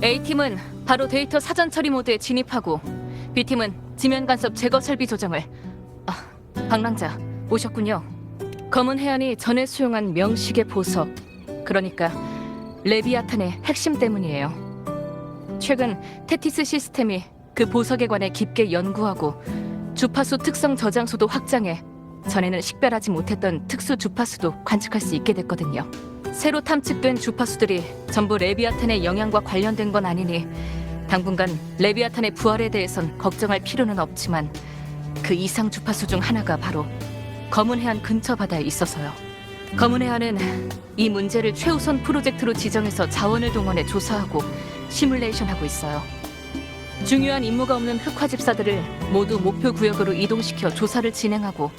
A팀은 바로 데이터 사전 처리 모드에 진입하고 B팀은 지면 간섭 제거 설비 조정을. 방랑자 오셨군요. 검은 해안이 전에 수용한 명식의 보석, 그러니까 레비아탄의 핵심 때문이에요. 최근 테티스 시스템이 그 보석에 관해 깊게 연구하고 주파수 특성 저장소도 확장해 전에는 식별하지 못했던 특수 주파수도 관측할 수 있게 됐거든요. 새로 탐측된 주파수들이 전부 레비아탄의 영향과 관련된 건 아니니 당분간 레비아탄의 부활에 대해선 걱정할 필요는 없지만 그 이상 주파수 중 하나가 바로 검은 해안 근처 바다에 있어서요. 검은 해안은 이 문제를 최우선 프로젝트로 지정해서 자원을 동원해 조사하고 시뮬레이션하고 있어요. 중요한 임무가 없는 흑화 집사들을 모두 목표 구역으로 이동시켜 조사를 진행하고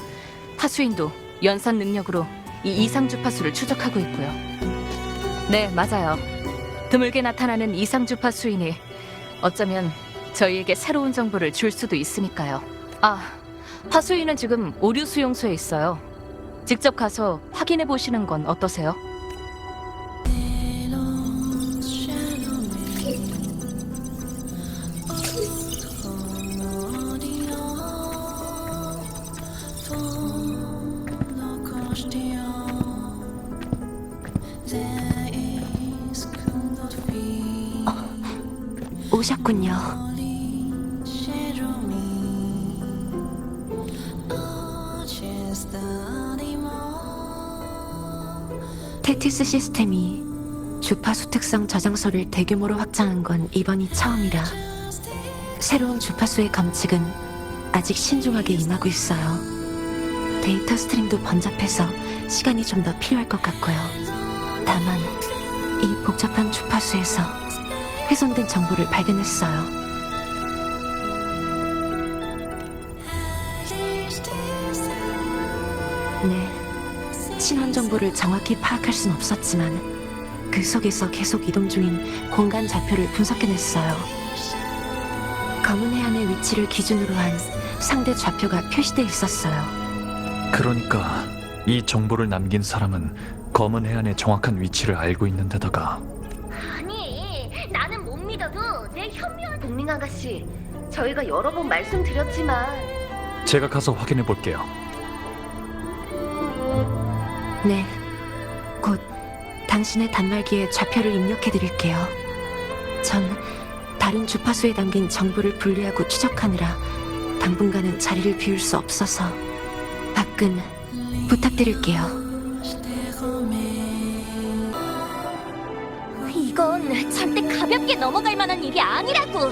파수인도 연산 능력으로 이 이상 주파수를 추적하고 있고요. 네, 맞아요. 드물게 나타나는 이상 주파수이니 어쩌면 저희에게 새로운 정보를 줄 수도 있으니까요. 파수인은 지금 오류 수용소에 있어요. 직접 가서 확인해 보시는 건 어떠세요? 오셨군요. 테티스 시스템이 주파수 특성 저장소를 대규모로 확장한 건 이번이 처음이라 새로운 주파수의 감측은 아직 신중하게 임하고 있어요. 데이터 스트림도 번잡해서 시간이 좀 더 필요할 것 같고요. 다만 이 복잡한 주파수에서 훼손된 정보를 발견했어요. 네, 신원 정보를 정확히 파악할 순 없었지만 그 속에서 계속 이동 중인 공간 좌표를 분석해냈어요. 검은 해안의 위치를 기준으로 한 상대 좌표가 표시돼 있었어요. 그러니까 이 정보를 남긴 사람은 검은 해안의 정확한 위치를 알고 있는 데다가 아니, 나는 못 믿어도 내 현명한 동ling 아가씨, 저희가 여러 번 말씀드렸지만 제가 가서 확인해 볼게요. 네, 곧 당신의 단말기에 좌표를 입력해드릴게요. 전 다른 주파수에 담긴 정보를 분리하고 추적하느라 당분간은 자리를 비울 수 없어서 밖은 부탁드릴게요. 이건 절대 가볍게 넘어갈 만한 일이 아니라고.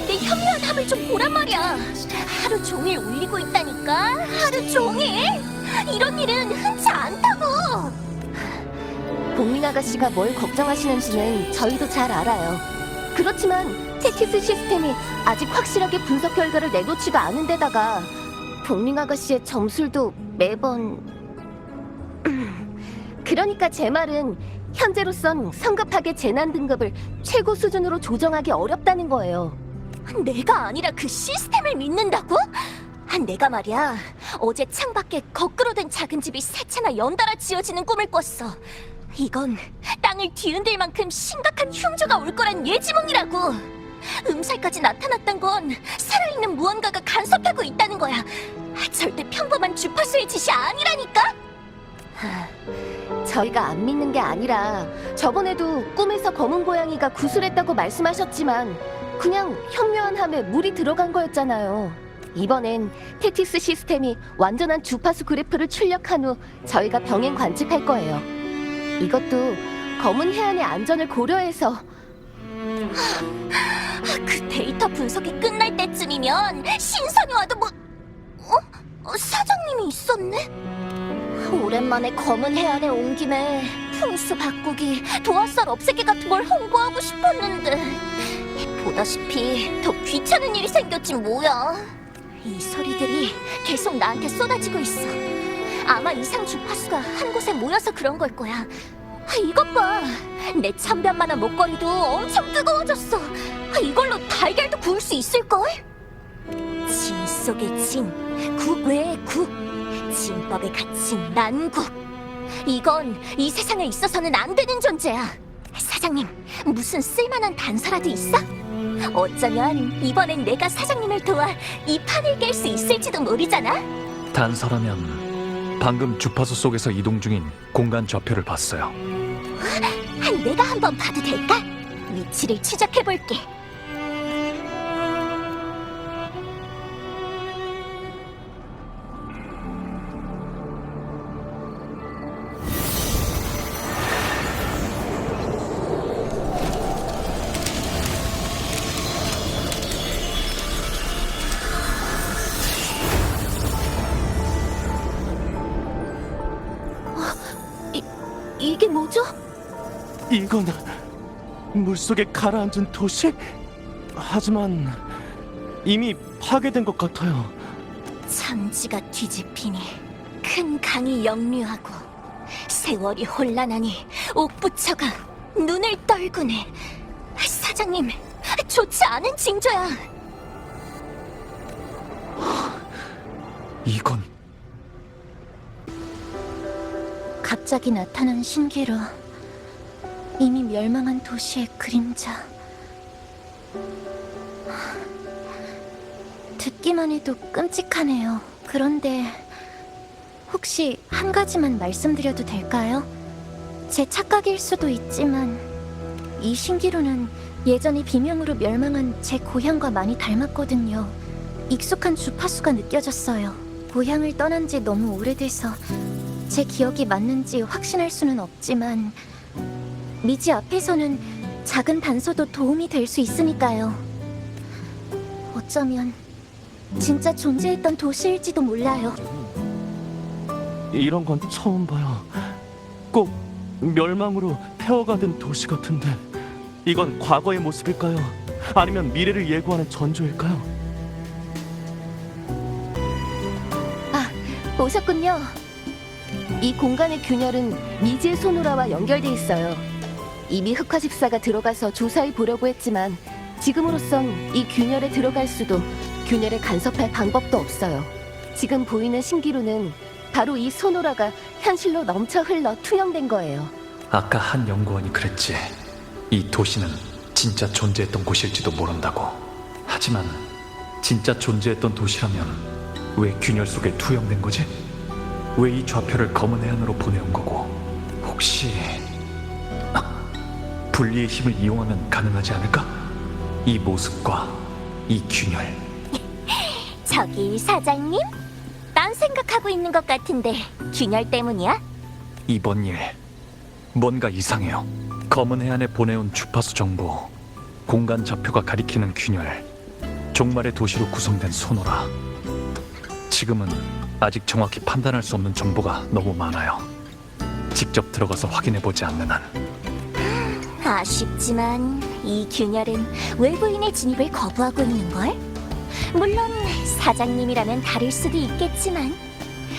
내 현명함을 좀 보란 말이야. 하루 종일 울리고 있다니까. 하루 종일. 이런 일은 흔치 않다고. 동ling 아가씨가 뭘 걱정하시는지는 저희도 잘 알아요. 그렇지만 테티스 시스템이 아직 확실하게 분석 결과를 내놓지가 않은 데다가 동ling 아가씨의 점술도 매번... 그러니까 제 말은 현재로선 성급하게 재난 등급을 최고 수준으로 조정하기 어렵다는 거예요. 내가 아니라 그 시스템을 믿는다고? 내가 말이야, 어제 창밖에 거꾸로 된 작은 집이 세 채나 연달아 지어지는 꿈을 꿨어. 이건 땅을 뒤흔들 만큼 심각한 흉조가 올 거란 예지몽이라고. 음살까지 나타났던 건 살아있는 무언가가 간섭하고 있다는 거야. 절대 평범한 주파수의 짓이 아니라니까? 저희가 안 믿는 게 아니라 저번에도 꿈에서 검은 고양이가 구슬했다고 말씀하셨지만 그냥 현묘한 함에 물이 들어간 거였잖아요. 이번엔 테티스 시스템이 완전한 주파수 그래프를 출력한 후 저희가 병행 관측할 거예요. 이것도 검은 해안의 안전을 고려해서. 그 데이터 분석이 끝날 때쯤이면 신선이 와도 뭐... 사장님이 있었네? 오랜만에 검은 해안에 온 김에 풍수 바꾸기, 도화살 없애기 같은 걸 홍보하고 싶었는데 보다시피 더 귀찮은 일이 생겼지 뭐야. 이 소리들이 계속 나한테 쏟아지고 있어. 아마 이상 주파수가 한 곳에 모여서 그런 걸 거야. 이것 봐, 내 천변만한 목걸이도 엄청 뜨거워졌어. 이걸로 달걀도 구울 수 있을걸? 진 속의 진, 국 외의 국, 진법에 갇힌 난국. 이건 이 세상에 있어서는 안 되는 존재야. 사장 사장님, 무슨 쓸만한 단서라도 있어? 어쩌면 이번엔 내가 사장님을 도와 이 판을 깰 수 있을지도 모르잖아. 단서라면 방금 주파수 속에서 이동 중인 공간 좌표를 봤어요. 내가 한번 봐도 될까? 위치를 추적해볼게. 이게 뭐죠? 이건 물속에 가라앉은 도시? 하지만 이미 파괴된 것 같아요. 천지가 뒤집히니 큰 강이 역류하고 세월이 혼란하니 옥부처가 눈을 떨구네. 사장님, 좋지 않은 징조야. 이건 갑자기 나타난 신기루. 이미 멸망한 도시의 그림자. 듣기만 해도 끔찍하네요. 그런데 혹시 한 가지만 말씀드려도 될까요? 제 착각일 수도 있지만 이 신기루는 예전에 비명으로 멸망한 제 고향과 많이 닮았거든요. 익숙한 주파수가 느껴졌어요. 고향을 떠난 지 너무 오래돼서 제 기억이 맞는지 확신할 수는 없지만 미지 앞에서는 작은 단서도 도움이 될 수 있으니까요. 어쩌면 진짜 존재했던 도시일지도 몰라요. 이런 건 처음 봐요. 꼭 멸망으로 폐허가 된 도시 같은데 이건 과거의 모습일까요? 아니면 미래를 예고하는 전조일까요? 오셨군요. 이 공간의 균열은 미지의 소노라와 연결돼 있어요. 이미 흑화집사가 들어가서 조사해 보려고 했지만 지금으로선 이 균열에 들어갈 수도 균열에 간섭할 방법도 없어요. 지금 보이는 신기루는 바로 이 소노라가 현실로 넘쳐 흘러 투영된 거예요. 아까 한 연구원이 그랬지. 이 도시는 진짜 존재했던 곳일지도 모른다고. 하지만 진짜 존재했던 도시라면 왜 균열 속에 투영된 거지? 왜 이 좌표를 검은 해안으로 보내온 거고? 혹시 분리의 힘을 이용하면 가능하지 않을까? 이 모습과 이 균열. 저기 사장님? 딴 생각하고 있는 것 같은데 균열 때문이야? 이번 일 뭔가 이상해요. 검은 해안에 보내온 주파수 정보, 공간 좌표가 가리키는 균열, 종말의 도시로 구성된 소노라. 지금은 아직 정확히 판단할 수 없는 정보가 너무 많아요. 직접 들어가서 확인해보지 않는 한. 아쉽지만 이 균열은 외부인의 진입을 거부하고 있는걸? 물론 사장님이라면 다를 수도 있겠지만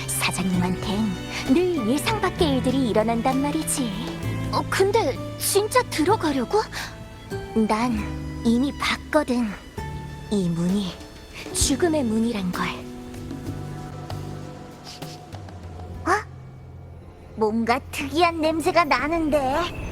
사장님한텐 늘 예상 밖의 일들이 일어난단 말이지. 근데 진짜 들어가려고? 난 이미 봤거든. 이 문이 죽음의 문이란 걸. 뭔가 특이한 냄새가 나는데.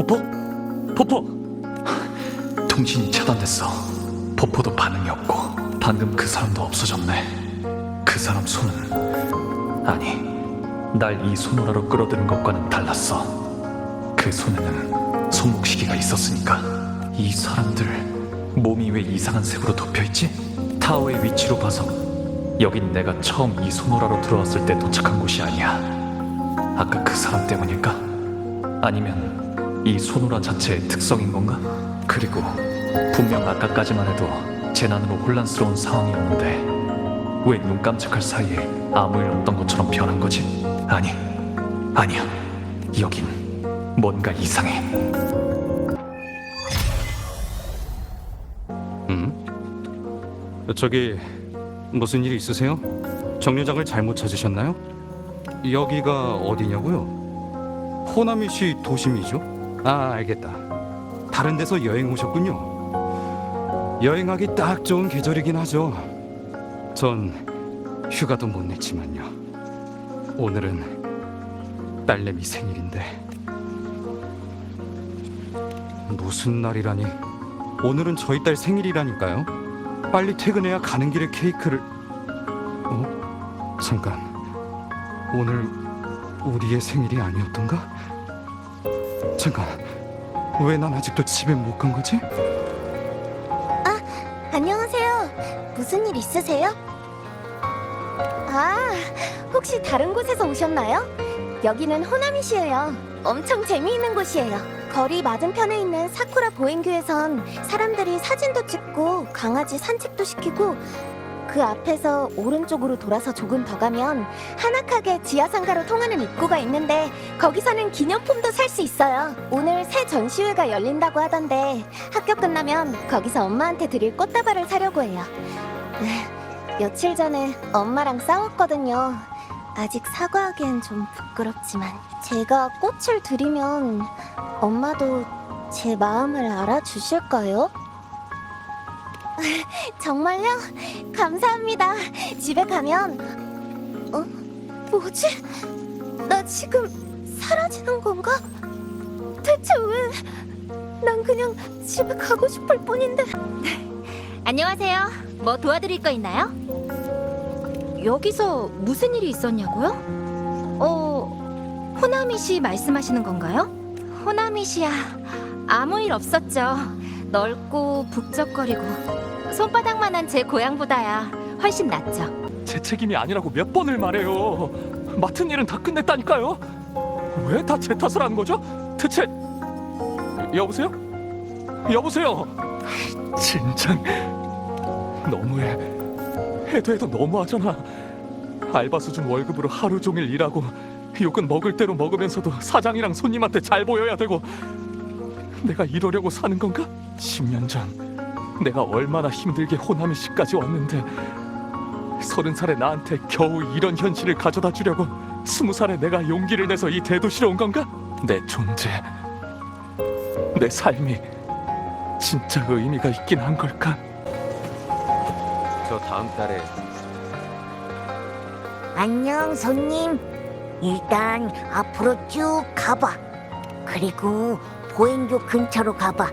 포포? 포포! 통신이 차단됐어. 포포도 반응이 없고 방금 그 사람도 없어졌네. 그 사람 손은 아니, 날 이 손오라로 끌어들인 것과는 달랐어. 그 손에는 손목시계가 있었으니까. 이 사람들 몸이 왜 이상한 색으로 덮여있지? 타워의 위치로 봐서 여긴 내가 처음 이 손오라로 들어왔을 때 도착한 곳이 아니야. 아까 그 사람 때문일까? 아니면 이 손오라 자체의 특성인 건가? 그리고 분명 아까까지만 해도 재난으로 혼란스러운 상황이었는데 왜 눈 깜짝할 사이에 아무 일 없던 것처럼 변한 거지? 아니야. 여긴 뭔가 이상해. 저기 무슨 일 있으세요? 정류장을 잘못 찾으셨나요? 여기가 어디냐고요? 호나미시 도심이죠? 아, 알겠다. 다른 데서 여행 오셨군요. 여행하기 딱 좋은 계절이긴 하죠. 전 휴가도 못 냈지만요. 오늘은 딸내미 생일인데. 무슨 날이라니? 오늘은 저희 딸 생일이라니까요. 빨리 퇴근해야 가는 길에 케이크를... 잠깐, 오늘 우리의 생일이 아니었던가? 잠깐, 왜 난 아직도 집에 못 간 거지? 안녕하세요. 무슨 일 있으세요? 아, 혹시 다른 곳에서 오셨나요? 여기는 호나미시예요. 엄청 재미있는 곳이에요. 거리 맞은편에 있는 사쿠라 보행교에선 사람들이 사진도 찍고 강아지 산책도 시키고, 그 앞에서 오른쪽으로 돌아서 조금 더 가면 하나카게 지하상가로 통하는 입구가 있는데 거기서는 기념품도 살 수 있어요. 오늘 새 전시회가 열린다고 하던데 학교 끝나면 거기서 엄마한테 드릴 꽃다발을 사려고 해요. 며칠 전에 엄마랑 싸웠거든요. 아직 사과하기엔 좀 부끄럽지만 제가 꽃을 드리면 엄마도 제 마음을 알아주실까요? 정말요? 감사합니다. 집에 가면... 뭐지? 나 지금 사라지는 건가? 대체 왜? 난 그냥 집에 가고 싶을 뿐인데. 안녕하세요. 뭐 도와드릴 거 있나요? 여기서 무슨 일이 있었냐고요? 호나미시 말씀하시는 건가요? 호나미시야, 아무 일 없었죠. 넓고 북적거리고 손바닥만한 제 고향보다야 훨씬 낫죠. 제 책임이 아니라고 몇 번을 말해요. 맡은 일은 다 끝냈다니까요. 왜 다 제 탓을 하는 거죠? 대체... 여보세요? 여보세요? 진짜 너무해. 해도 너무하잖아. 알바 수준 월급으로 하루 종일 일하고 욕은 먹을 대로 먹으면서도 사장이랑 손님한테 잘 보여야 되고. 내가 이러려고 사는 건가? 10년 전 내가 얼마나 힘들게 호나미시까지 왔는데 30살의 나한테 겨우 이런 현실을 가져다 주려고 20살의 내가 용기를 내서 이 대도시로 온 건가? 내 존재, 내 삶이 진짜 의미가 있긴 한 걸까? 저 다음 달에 안녕, 손님. 일단 앞으로 쭉 가봐. 그리고 보행교 근처로 가봐.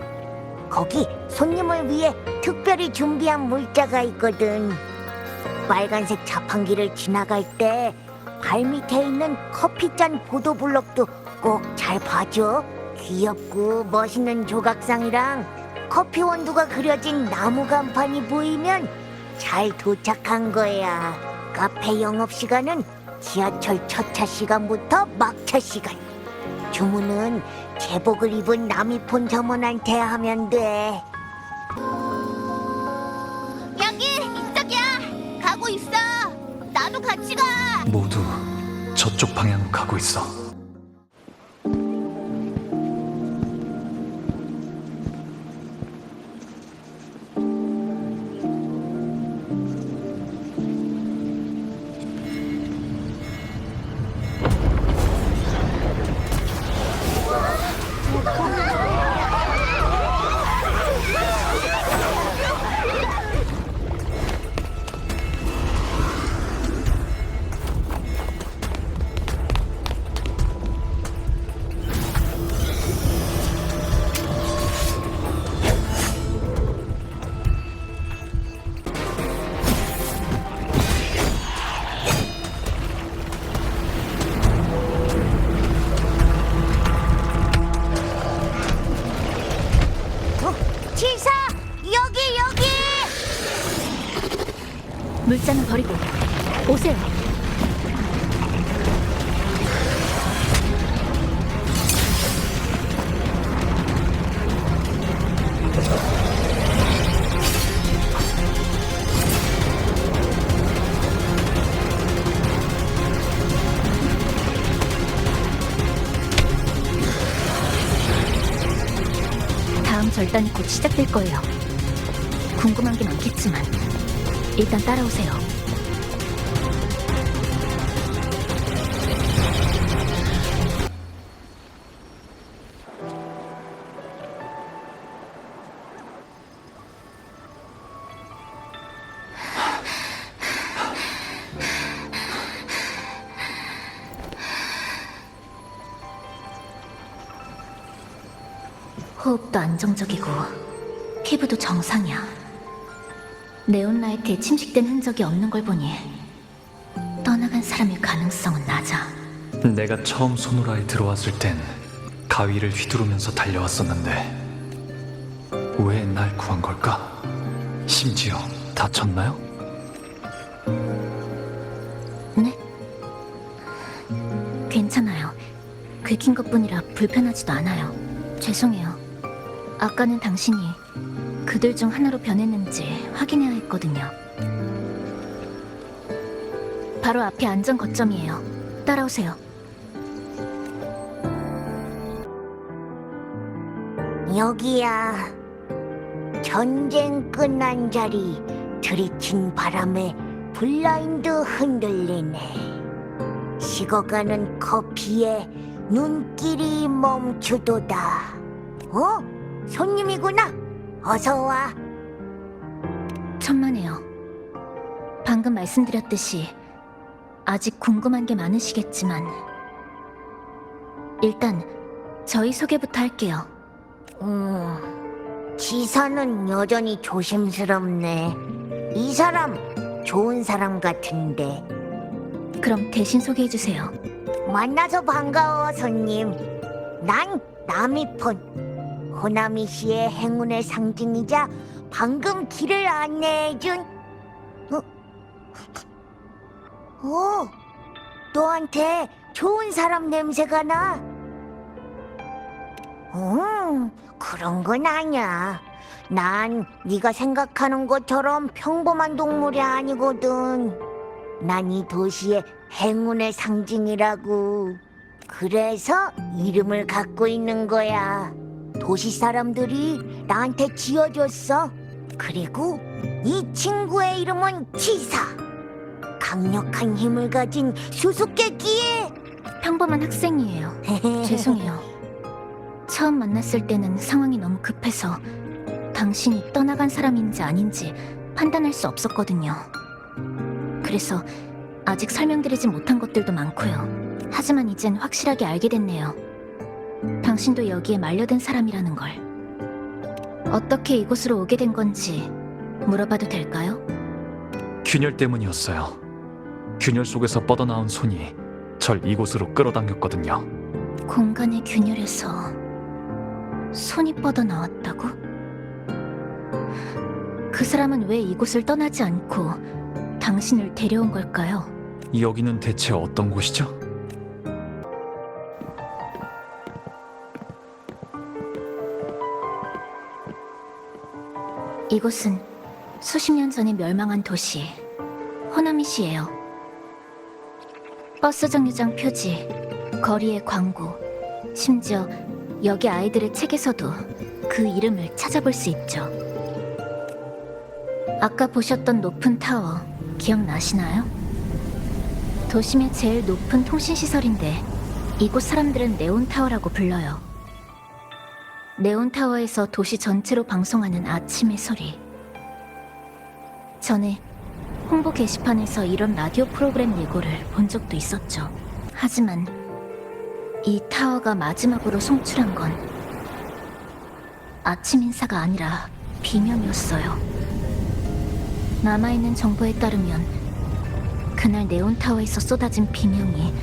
거기 손님을 위해 특별히 준비한 물자가 있거든. 빨간색 자판기를 지나갈 때 발밑에 있는 커피잔 보도블럭도 꼭 잘 봐줘. 귀엽고 멋있는 조각상이랑 커피 원두가 그려진 나무 간판이 보이면 잘 도착한 거야. 카페 영업시간은 지하철 첫차 시간부터 막차 시간. 주문은 제복을 입은 나미폰 점원한테 하면 돼. 여기 이쪽이야. 가고 있어. 나도 같이 가. 모두 저쪽 방향으로 가고 있어. 가짜는 버리고 오세요. 다음 절단이 곧 시작될 거예요. 궁금한 게 많겠지만 일단 따라오세요. 호흡도 안정적이고 피부도 정상이야. 네온라이트에 침식된 흔적이 없는 걸 보니 떠나간 사람일 가능성은 낮아. 내가 처음 소노라에 들어왔을 땐 가위를 휘두르면서 달려왔었는데 왜 날 구한 걸까? 심지어 다쳤나요? 네? 괜찮아요. 긁힌 것뿐이라 불편하지도 않아요. 죄송해요. 아까는 당신이 그들 중 하나로 변했는지 확인해야 했거든요. 바로 앞에 안전 거점이에요. 따라오세요. 여기야. 전쟁 끝난 자리. 들이친 바람에 블라인드 흔들리네. 식어가는 커피에 눈길이 멈추도다. 손님이구나. 어서 와. 천만에요. 방금 말씀드렸듯이 아직 궁금한 게 많으시겠지만 일단 저희 소개부터 할게요. 지사는 여전히 조심스럽네. 이 사람 좋은 사람 같은데. 그럼 대신 소개해주세요. 만나서 반가워, 손님. 난 나미폰. 호나미 씨의 행운의 상징이자 방금 길을 안내해준. 너한테 좋은 사람 냄새가 나. 그런 건 아니야. 난 네가 생각하는 것처럼 평범한 동물이 아니거든. 난 이 도시의 행운의 상징이라고. 그래서 이름을 갖고 있는 거야. 도시 사람들이 나한테 지어줬어. 그리고 이 친구의 이름은 치사. 강력한 힘을 가진 수수께끼에. 평범한 학생이에요. 죄송해요. 처음 만났을 때는 상황이 너무 급해서 당신이 떠나간 사람인지 아닌지 판단할 수 없었거든요. 그래서 아직 설명드리지 못한 것들도 많고요. 하지만 이젠 확실하게 알게 됐네요. 당신도 여기에 말려든 사람이라는 걸. 어떻게 이곳으로 오게 된 건지 물어봐도 될까요? 균열 때문이었어요. 균열 속에서 뻗어나온 손이 절 이곳으로 끌어당겼거든요. 공간의 균열에서 손이 뻗어 나왔다고? 그 사람은 왜 이곳을 떠나지 않고 당신을 데려온 걸까요? 여기는 대체 어떤 곳이죠? 이곳은 수십 년 전에 멸망한 도시 호나미시예요. 버스 정류장 표지, 거리의 광고, 심지어 여기 아이들의 책에서도 그 이름을 찾아볼 수 있죠. 아까 보셨던 높은 타워 기억나시나요? 도심의 제일 높은 통신시설인데 이곳 사람들은 네온타워라고 불러요. 네온타워에서 도시 전체로 방송하는 아침의 소리. 전에 홍보 게시판에서 이런 라디오 프로그램 예고를 본 적도 있었죠. 하지만 이 타워가 마지막으로 송출한 건 아침 인사가 아니라 비명이었어요. 남아있는 정보에 따르면 그날 네온타워에서 쏟아진 비명이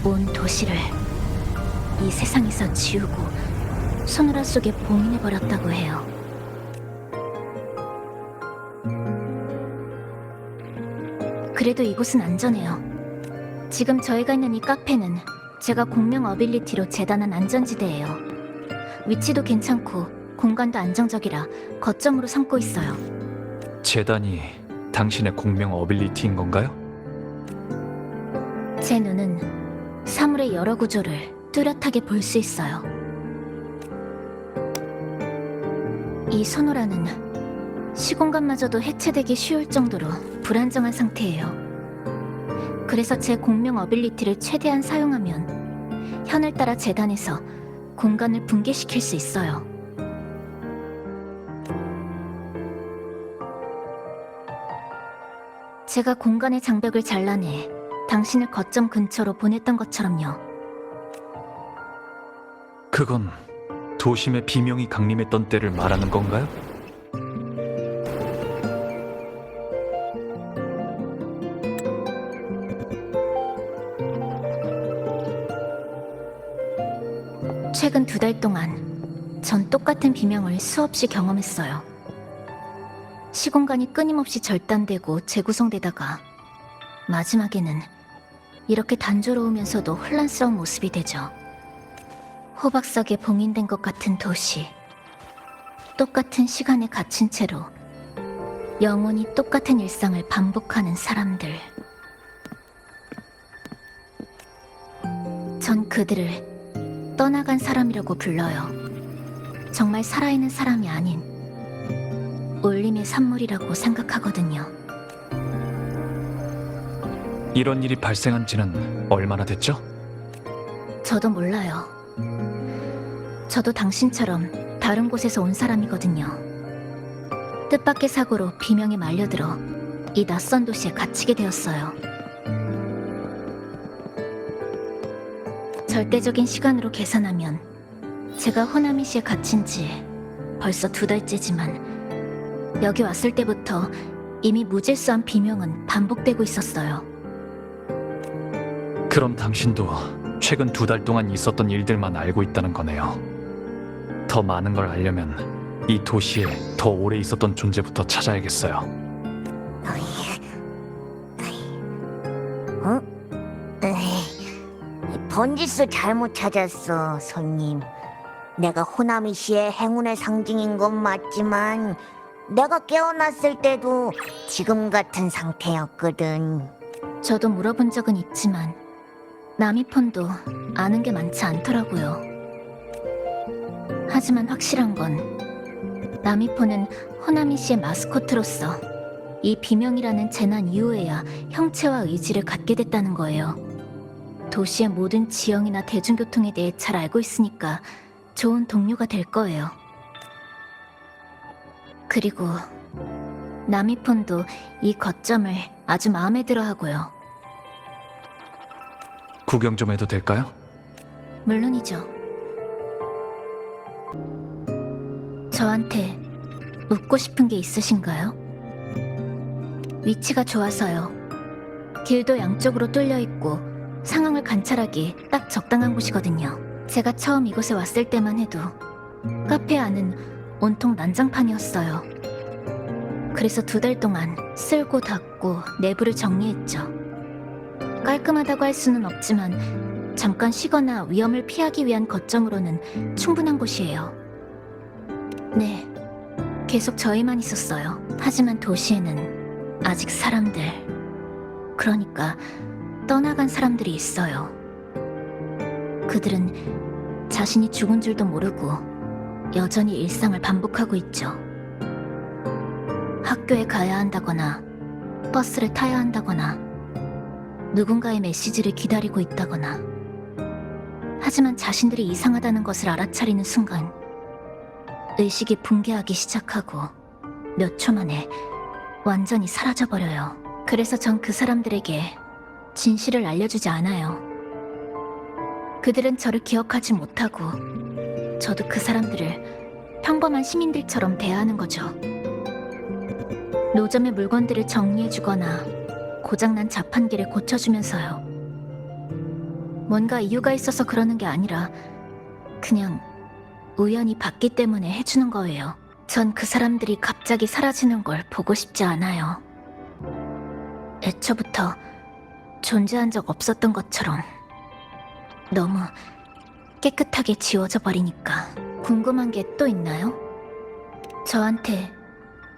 온 도시를 이 세상에서 지우고 소노라 속에 봉인해버렸다고 해요. 그래도 이곳은 안전해요. 지금 저희가 있는 이 카페는 제가 공명 어빌리티로 재단한 안전지대예요. 위치도 괜찮고 공간도 안정적이라 거점으로 삼고 있어요. 재단이 당신의 공명 어빌리티인 건가요? 제 눈은 사물의 여러 구조를 뚜렷하게 볼 수 있어요. 이 소노라는 시공간마저도 해체되기 쉬울 정도로 불안정한 상태예요. 그래서 제 공명 어빌리티를 최대한 사용하면 현을 따라 재단에서 공간을 붕괴시킬 수 있어요. 제가 공간의 장벽을 잘라내 당신을 거점 근처로 보냈던 것처럼요. 그건 도심의 비명이 강림했던 때를 말하는 건가요? 최근 2달 동안 전 똑같은 비명을 수없이 경험했어요. 시공간이 끊임없이 절단되고 재구성되다가 마지막에는 이렇게 단조로우면서도 혼란스러운 모습이 되죠. 호박석에 봉인된 것 같은 도시. 똑같은 시간에 갇힌 채로 영원히 똑같은 일상을 반복하는 사람들. 전 그들을 떠나간 사람이라고 불러요. 정말 살아있는 사람이 아닌 올림의 산물이라고 생각하거든요. 이런 일이 발생한 지는 얼마나 됐죠? 저도 몰라요. 저도 당신처럼 다른 곳에서 온 사람이거든요. 뜻밖의 사고로 비명에 말려들어 이 낯선 도시에 갇히게 되었어요. 절대적인 시간으로 계산하면 제가 호나미시에 갇힌 지 벌써 2달째지만 여기 왔을 때부터 이미 무질서한 비명은 반복되고 있었어요. 그럼 당신도 최근 2달 동안 있었던 일들만 알고 있다는 거네요. 더 많은 걸 알려면 이 도시에 더 오래 있었던 존재부터 찾아야겠어요. 어? 번지스 잘못 찾았어, 손님. 내가 호나미 씨의 행운의 상징인 건 맞지만 내가 깨어났을 때도 지금 같은 상태였거든. 저도 물어본 적은 있지만 나미폰도 아는 게 많지 않더라고요. 하지만 확실한 건 나미폰은 호나미 씨의 마스코트로서 이 비명이라는 재난 이후에야 형체와 의지를 갖게 됐다는 거예요. 도시의 모든 지형이나 대중교통에 대해 잘 알고 있으니까 좋은 동료가 될 거예요. 그리고 나미폰도 이 거점을 아주 마음에 들어 하고요. 구경 좀 해도 될까요? 물론이죠. 저한테 묻고 싶은 게 있으신가요? 위치가 좋아서요. 길도 양쪽으로 뚫려 있고 상황을 관찰하기 딱 적당한 곳이거든요. 제가 처음 이곳에 왔을 때만 해도 카페 안은 온통 난장판이었어요. 그래서 2달 동안 쓸고 닦고 내부를 정리했죠. 깔끔하다고 할 수는 없지만 잠깐 쉬거나 위험을 피하기 위한 거점으로는 충분한 곳이에요. 네, 계속 저희만 있었어요. 하지만 도시에는 아직 사람들, 그러니까 떠나간 사람들이 있어요. 그들은 자신이 죽은 줄도 모르고 여전히 일상을 반복하고 있죠. 학교에 가야 한다거나 버스를 타야 한다거나 누군가의 메시지를 기다리고 있다거나. 하지만 자신들이 이상하다는 것을 알아차리는 순간 의식이 붕괴하기 시작하고 몇 초 만에 완전히 사라져버려요. 그래서 전 그 사람들에게 진실을 알려주지 않아요. 그들은 저를 기억하지 못하고 저도 그 사람들을 평범한 시민들처럼 대하는 거죠. 노점의 물건들을 정리해주거나 고장난 자판기를 고쳐주면서요. 뭔가 이유가 있어서 그러는 게 아니라 그냥 우연히 봤기 때문에 해주는 거예요. 전 그 사람들이 갑자기 사라지는 걸 보고 싶지 않아요. 애초부터 존재한 적 없었던 것처럼 너무 깨끗하게 지워져 버리니까. 궁금한 게 또 있나요? 저한테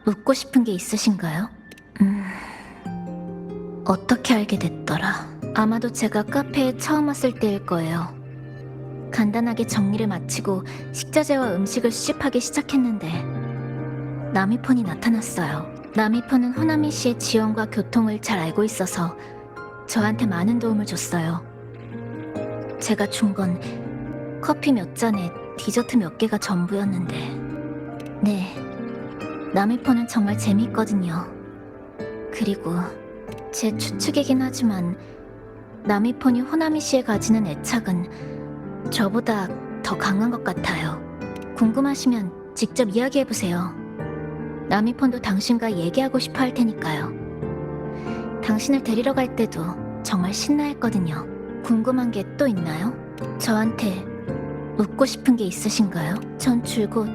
묻고 싶은 게 있으신가요? 어떻게 알게 됐더라? 아마도 제가 카페에 처음 왔을 때일 거예요. 간단하게 정리를 마치고 식자재와 음식을 수집하기 시작했는데 나미폰이 나타났어요. 나미폰은 호나미 씨의 지원과 교통을 잘 알고 있어서 저한테 많은 도움을 줬어요. 제가 준 건 커피 몇 잔에 디저트 몇 개가 전부였는데, 네, 나미폰은 정말 재미있거든요. 그리고 제 추측이긴 하지만 나미폰이 호나미 씨에 가지는 애착은 저보다 더 강한 것 같아요. 궁금하시면 직접 이야기해보세요. 나미폰도 당신과 얘기하고 싶어 할 테니까요. 당신을 데리러 갈 때도 정말 신나했거든요. 궁금한 게 또 있나요? 저한테 묻고 싶은 게 있으신가요? 전 줄곧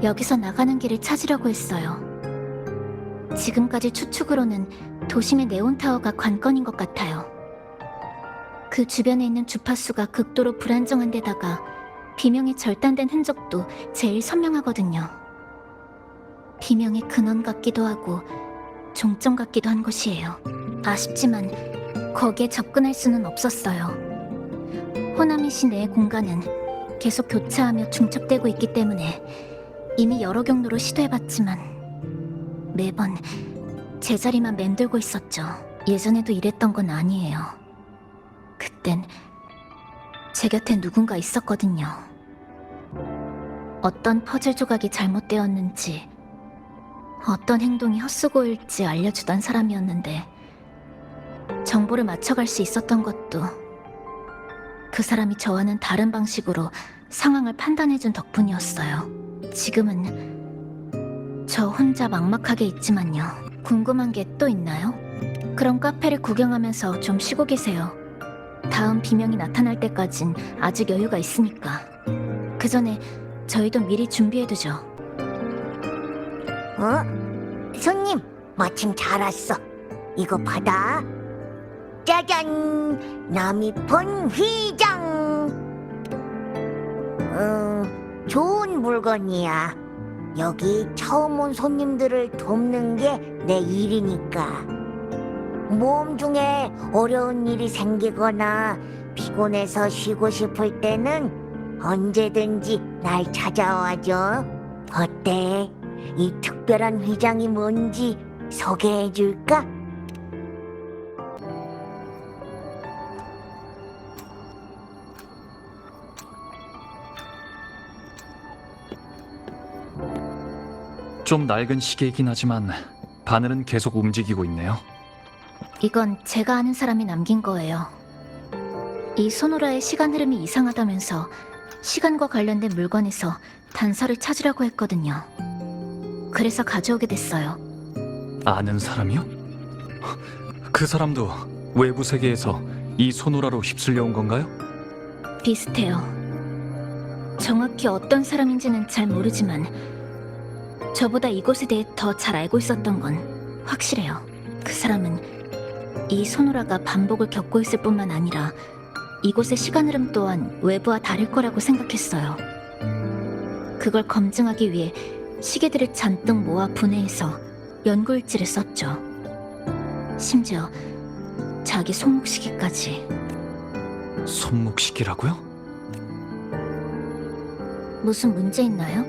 여기서 나가는 길을 찾으려고 했어요. 지금까지 추측으로는 도심의 네온타워가 관건인 것 같아요. 그 주변에 있는 주파수가 극도로 불안정한 데다가 비명의 절단된 흔적도 제일 선명하거든요. 비명의 근원 같기도 하고 종점 같기도 한 곳이에요. 아쉽지만 거기에 접근할 수는 없었어요. 호나미 씨 내의 공간은 계속 교차하며 중첩되고 있기 때문에 이미 여러 경로로 시도해봤지만 매번 제자리만 맴돌고 있었죠. 예전에도 이랬던 건 아니에요. 그땐 제 곁에 누군가 있었거든요. 어떤 퍼즐 조각이 잘못되었는지, 어떤 행동이 헛수고일지 알려주던 사람이었는데 정보를 맞춰갈 수 있었던 것도 그 사람이 저와는 다른 방식으로 상황을 판단해준 덕분이었어요. 지금은 저 혼자 막막하게 있지만요. 궁금한 게 또 있나요? 그럼 카페를 구경하면서 좀 쉬고 계세요. 다음 비명이 나타날 때까진 아직 여유가 있으니까. 그 전에 저희도 미리 준비해두죠. 손님, 마침 잘 왔어. 이거 받아. 짜잔! 나미폰 휘장! 좋은 물건이야. 여기 처음 온 손님들을 돕는 게 내 일이니까. 모험 중에 어려운 일이 생기거나 피곤해서 쉬고 싶을 때는 언제든지 날 찾아와줘. 어때? 이 특별한 휘장이 뭔지 소개해줄까? 좀 낡은 시계이긴 하지만 바늘은 계속 움직이고 있네요. 이건 제가 아는 사람이 남긴 거예요. 이 소노라의 시간 흐름이 이상하다면서 시간과 관련된 물건에서 단서를 찾으라고 했거든요. 그래서 가져오게 됐어요. 아는 사람이요? 그 사람도 외부 세계에서 이 소노라로 휩쓸려 온 건가요? 비슷해요. 정확히 어떤 사람인지는 잘 모르지만 저보다 이곳에 대해 더 잘 알고 있었던 건 확실해요. 그 사람은 이 소노라가 반복을 겪고 있을 뿐만 아니라 이곳의 시간 흐름 또한 외부와 다를 거라고 생각했어요. 그걸 검증하기 위해 시계들을 잔뜩 모아 분해해서 연구일지를 썼죠. 심지어 자기 손목시계까지. 손목시계라고요? 무슨 문제 있나요?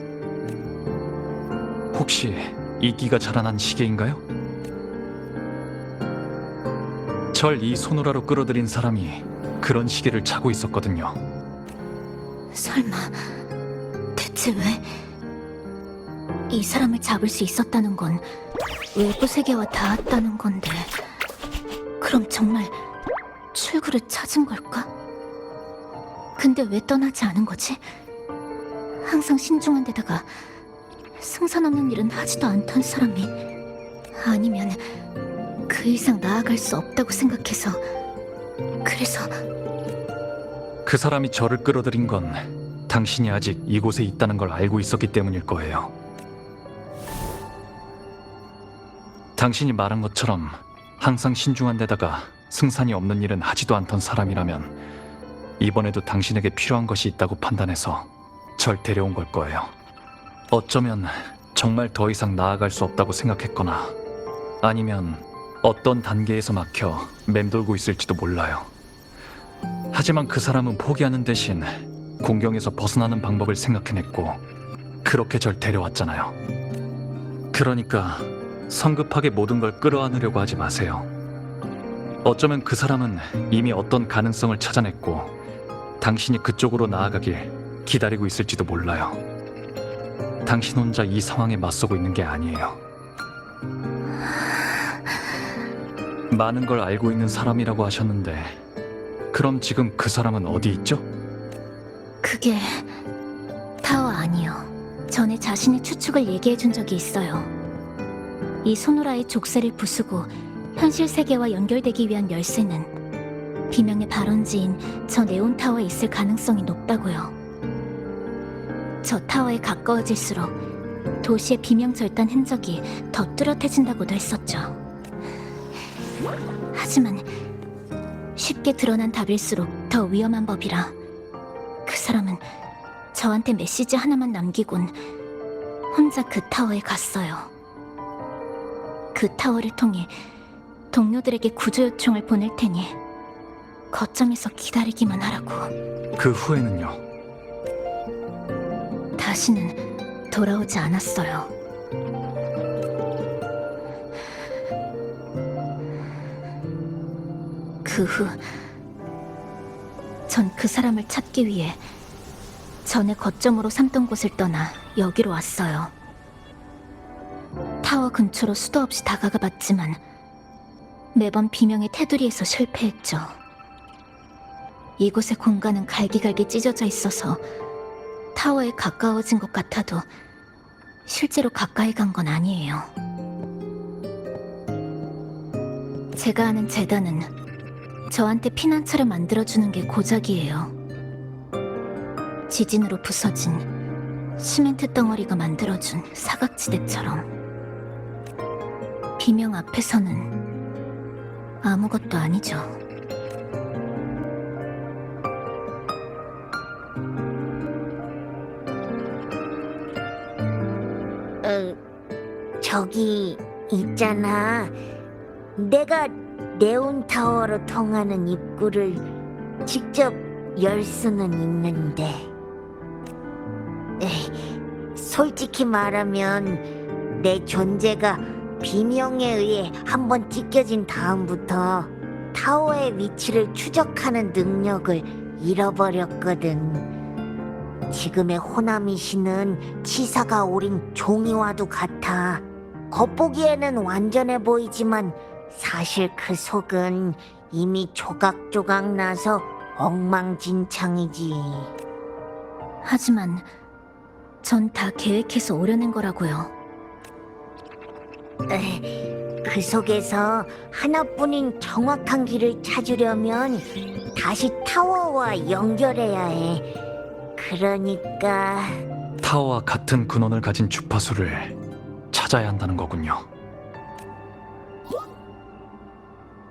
혹시 이끼가 자라난 시계인가요? 절 이 소노라로 끌어들인 사람이 그런 시계를 차고 있었거든요. 설마 대체 왜? 이 사람을 잡을 수 있었다는 건 외부 세계와 닿았다는 건데, 그럼 정말 출구를 찾은 걸까? 근데 왜 떠나지 않은 거지? 항상 신중한 데다가 승산 없는 일은 하지도 않던 사람이, 아니면 그 이상 나아갈 수 없다고 생각해서, 그래서 그 사람이 저를 끌어들인 건 당신이 아직 이곳에 있다는 걸 알고 있었기 때문일 거예요. 당신이 말한 것처럼 항상 신중한 데다가 승산이 없는 일은 하지도 않던 사람이라면 이번에도 당신에게 필요한 것이 있다고 판단해서 절 데려온 걸 거예요. 어쩌면 정말 더 이상 나아갈 수 없다고 생각했거나 아니면 어떤 단계에서 막혀 맴돌고 있을지도 몰라요. 하지만 그 사람은 포기하는 대신 공경에서 벗어나는 방법을 생각해냈고 그렇게 절 데려왔잖아요. 그러니까 성급하게 모든 걸 끌어안으려고 하지 마세요. 어쩌면 그 사람은 이미 어떤 가능성을 찾아냈고 당신이 그쪽으로 나아가길 기다리고 있을지도 몰라요. 당신 혼자 이 상황에 맞서고 있는 게 아니에요. 많은 걸 알고 있는 사람이라고 하셨는데 그럼 지금 그 사람은 어디 있죠? 그게 타워 아니요. 전에 자신의 추측을 얘기해 준 적이 있어요. 이 소노라의 족쇄를 부수고 현실 세계와 연결되기 위한 열쇠는 비명의 발원지인 저 네온타워에 있을 가능성이 높다고요. 저 타워에 가까워질수록 도시의 비명 절단 흔적이 더 뚜렷해진다고도 했었죠. 하지만 쉽게 드러난 답일수록 더 위험한 법이라 그 사람은 저한테 메시지 하나만 남기곤 혼자 그 타워에 갔어요. 그 타워를 통해 동료들에게 구조 요청을 보낼 테니 거점에서 기다리기만 하라고. 그 후에는요? 다시는 돌아오지 않았어요. 그 후, 전 그 사람을 찾기 위해 전에 거점으로 삼던 곳을 떠나 여기로 왔어요. 타워 근처로 수도 없이 다가가 봤지만 매번 비명의 테두리에서 실패했죠. 이곳의 공간은 갈기갈기 찢어져 있어서 타워에 가까워진 것 같아도 실제로 가까이 간 건 아니에요. 제가 아는 재단은 저한테 피난처를 만들어주는 게 고작이에요. 지진으로 부서진 시멘트 덩어리가 만들어준 사각지대처럼. 비명 앞에서는 아무것도 아니죠. 저기 있잖아. 내가 네온타워로 통하는 입구를 직접 열 수는 있는데, 솔직히 말하면 내 존재가 비명에 의해 한번 찢겨진 다음부터 타워의 위치를 추적하는 능력을 잃어버렸거든. 지금의 호나미 씨는 치사가 오린 종이와도 같아. 겉보기에는 완전해 보이지만 사실 그 속은 이미 조각조각 나서 엉망진창이지. 하지만 전 다 계획해서 오려낸 거라고요. 그 속에서 하나뿐인 정확한 길을 찾으려면 다시 타워와 연결해야 해. 그러니까 타워와 같은 근원을 가진 주파수를 찾아야 한다는 거군요.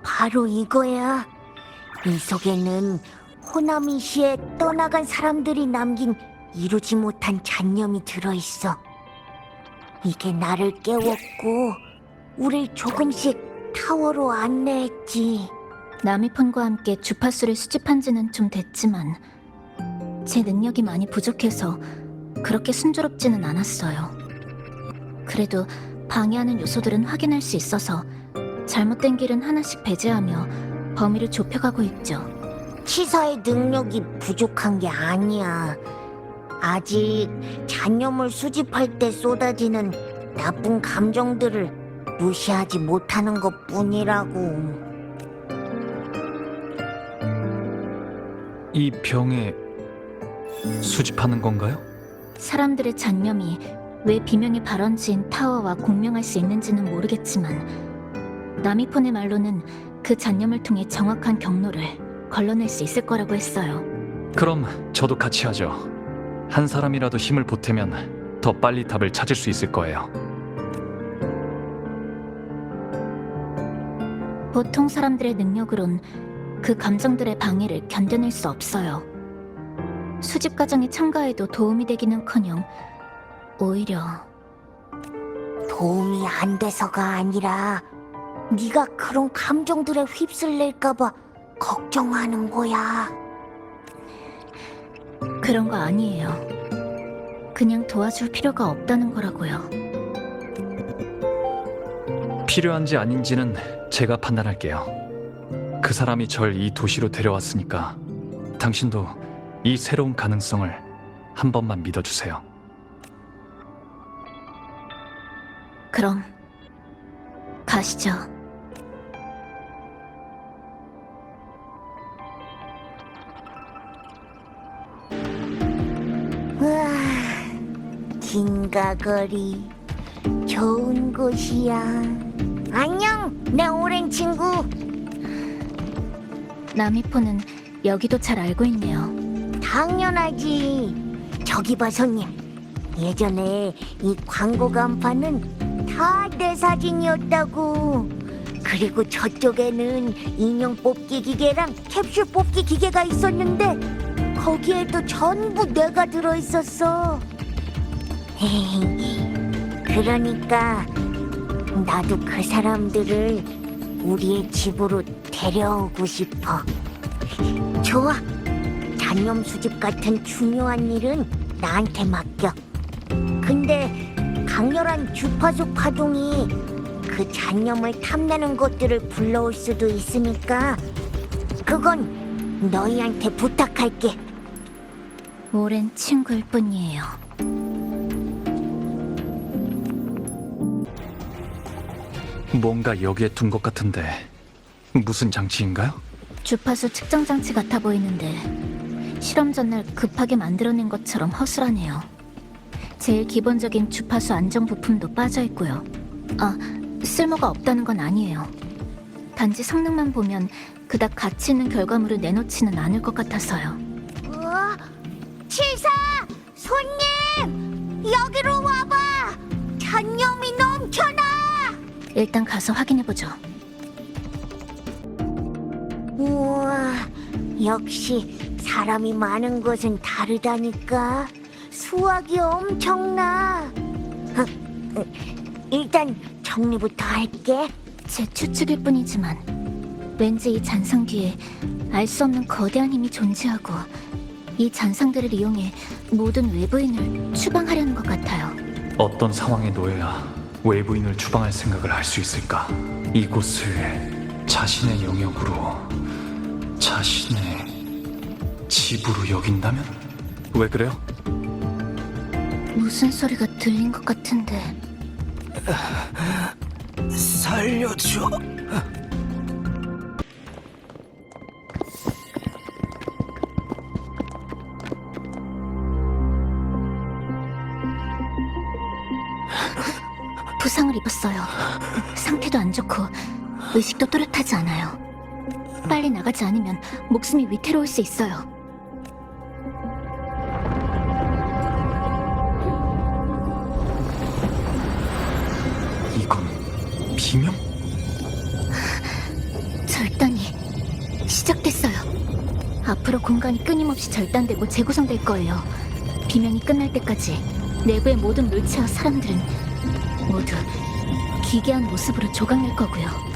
바로 이거야. 이 속에는 호나미 시에 떠나간 사람들이 남긴 이루지 못한 잔념이 들어있어. 이게 나를 깨웠고 우릴 조금씩 타워로 안내했지. 나미폰과 함께 주파수를 수집한 지는 좀 됐지만 제 능력이 많이 부족해서 그렇게 순조롭지는 않았어요. 그래도 방해하는 요소들은 확인할 수 있어서 잘못된 길은 하나씩 배제하며 범위를 좁혀가고 있죠. 치사의 능력이 부족한 게 아니야. 아직 잔념을 수집할 때 쏟아지는 나쁜 감정들을 무시하지 못하는 것 뿐이라고. 이 병에 수집하는 건가요? 사람들의 잔념이 왜 비명의 발원지인 타워와 공명할 수 있는지는 모르겠지만 나미폰의 말로는 그 잔념을 통해 정확한 경로를 걸러낼 수 있을 거라고 했어요. 그럼 저도 같이 하죠. 한 사람이라도 힘을 보태면 더 빨리 답을 찾을 수 있을 거예요. 보통 사람들의 능력으론 그 감정들의 방해를 견뎌낼 수 없어요. 수집 과정에 참가해도 도움이 되기는커녕 오히려 도움이 안 돼서가 아니라 네가 그런 감정들에 휩쓸릴까봐 걱정하는 거야. 그런 거 아니에요. 그냥 도와줄 필요가 없다는 거라고요. 필요한지 아닌지는 제가 판단할게요. 그 사람이 절 이 도시로 데려왔으니까 당신도 이 새로운 가능성을 한 번만 믿어주세요. 그럼 가시죠. 우와, 긴가거리 좋은 곳이야. 안녕, 내 오랜 친구. 나미포는 여기도 잘 알고 있네요. 당연하지. 저기 봐, 손님. 예전에 이 광고 간판은 다 내 사진이었다고. 그리고 저쪽에는 인형 뽑기 기계랑 캡슐 뽑기 기계가 있었는데 거기에도 전부 내가 들어있었어. 그러니까 나도 그 사람들을 우리의 집으로 데려오고 싶어. 좋아. 잔념 수집 같은 중요한 일은 나한테 맡겨. 근데 강렬한 주파수 파동이 그 잔념을 탐내는 것들을 불러올 수도 있으니까 그건 너희한테 부탁할게. 오랜 친구일 뿐이에요. 뭔가 여기에 둔 것 같은데 무슨 장치인가요? 주파수 측정 장치 같아 보이는데 실험 전날 급하게 만들어낸 것처럼 허술하네요. 제일 기본적인 주파수 안정 부품도 빠져 있고요. 아, 쓸모가 없다는 건 아니에요. 단지 성능만 보면 그닥 가치 있는 결과물을 내놓지는 않을 것 같아서요. 치사! 손님! 여기로 와봐! 잔념이 넘쳐나! 일단 가서 확인해보죠. 우와, 역시 사람이 많은 곳은 다르다니까. 수확이 엄청나. 일단 정리부터 할게. 제 추측일 뿐이지만 왠지 이 잔상 뒤에 알 수 없는 거대한 힘이 존재하고 이 잔상들을 이용해 모든 외부인을 추방하려는 것 같아요. 어떤 상황에 놓여야 외부인을 추방할 생각을 할 수 있을까? 이곳을 자신의 영역으로, 자신의 집으로 여긴다면? 왜 그래요? 무슨 소리가 들린 것 같은데. 살려줘. 부상을 입었어요. 상태도 안 좋고 의식도 또렷하지 않아요. 빨리 나가지 않으면 목숨이 위태로울 수 있어요. 이건 비명? 절단이 시작됐어요. 앞으로 공간이 끊임없이 절단되고 재구성될 거예요. 비명이 끝날 때까지 내부의 모든 물체와 사람들은 모두 기괴한 모습으로 조각낼 거고요.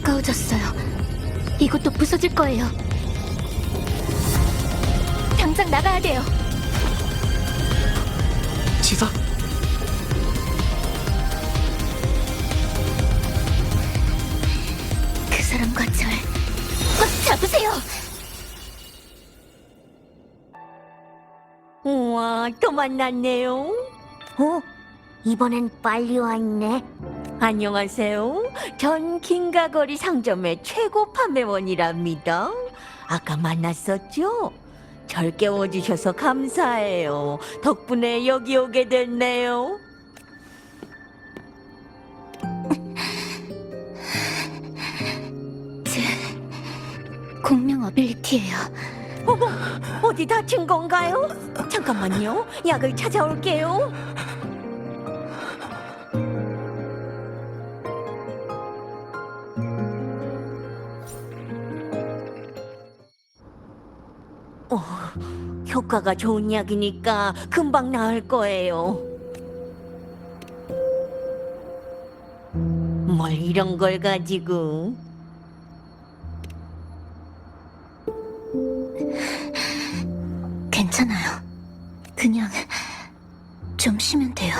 가까워졌어요. 이곳도 부서질 거예요. 당장 나가야 돼요. 지사, 그 사람과 절 꽉 잡으세요. 우와, 또 만났네요. 이번엔 빨리 왔네. 안녕하세요. 전 긴가거리 상점의 최고 판매원이랍니다. 아까 만났었죠? 절 깨워주셔서 감사해요. 덕분에 여기 오게 됐네요. 공명 어빌리티예요. 어디 다친 건가요? 잠깐만요. 약을 찾아올게요. 효과가 좋은 약이니까 금방 나을 거예요. 뭘 이런 걸 가지고. 괜찮아요. 그냥 좀 쉬면 돼요.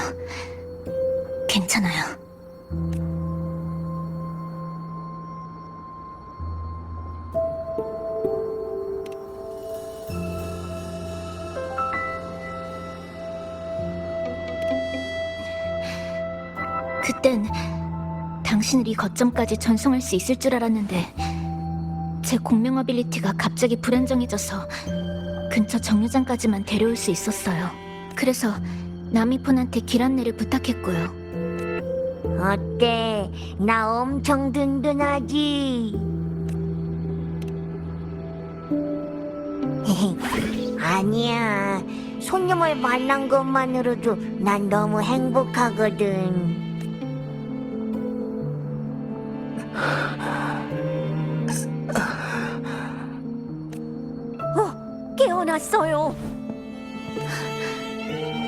괜찮아요. 그땐 당신을 이 거점까지 전송할 수 있을 줄 알았는데 제 공명 어빌리티가 갑자기 불안정해져서 근처 정류장까지만 데려올 수 있었어요. 그래서 나미폰한테 길 안내를 부탁했고요. 어때? 나 엄청 든든하지? 아니야. 손님을 만난 것만으로도 난 너무 행복하거든. 깨어났어요.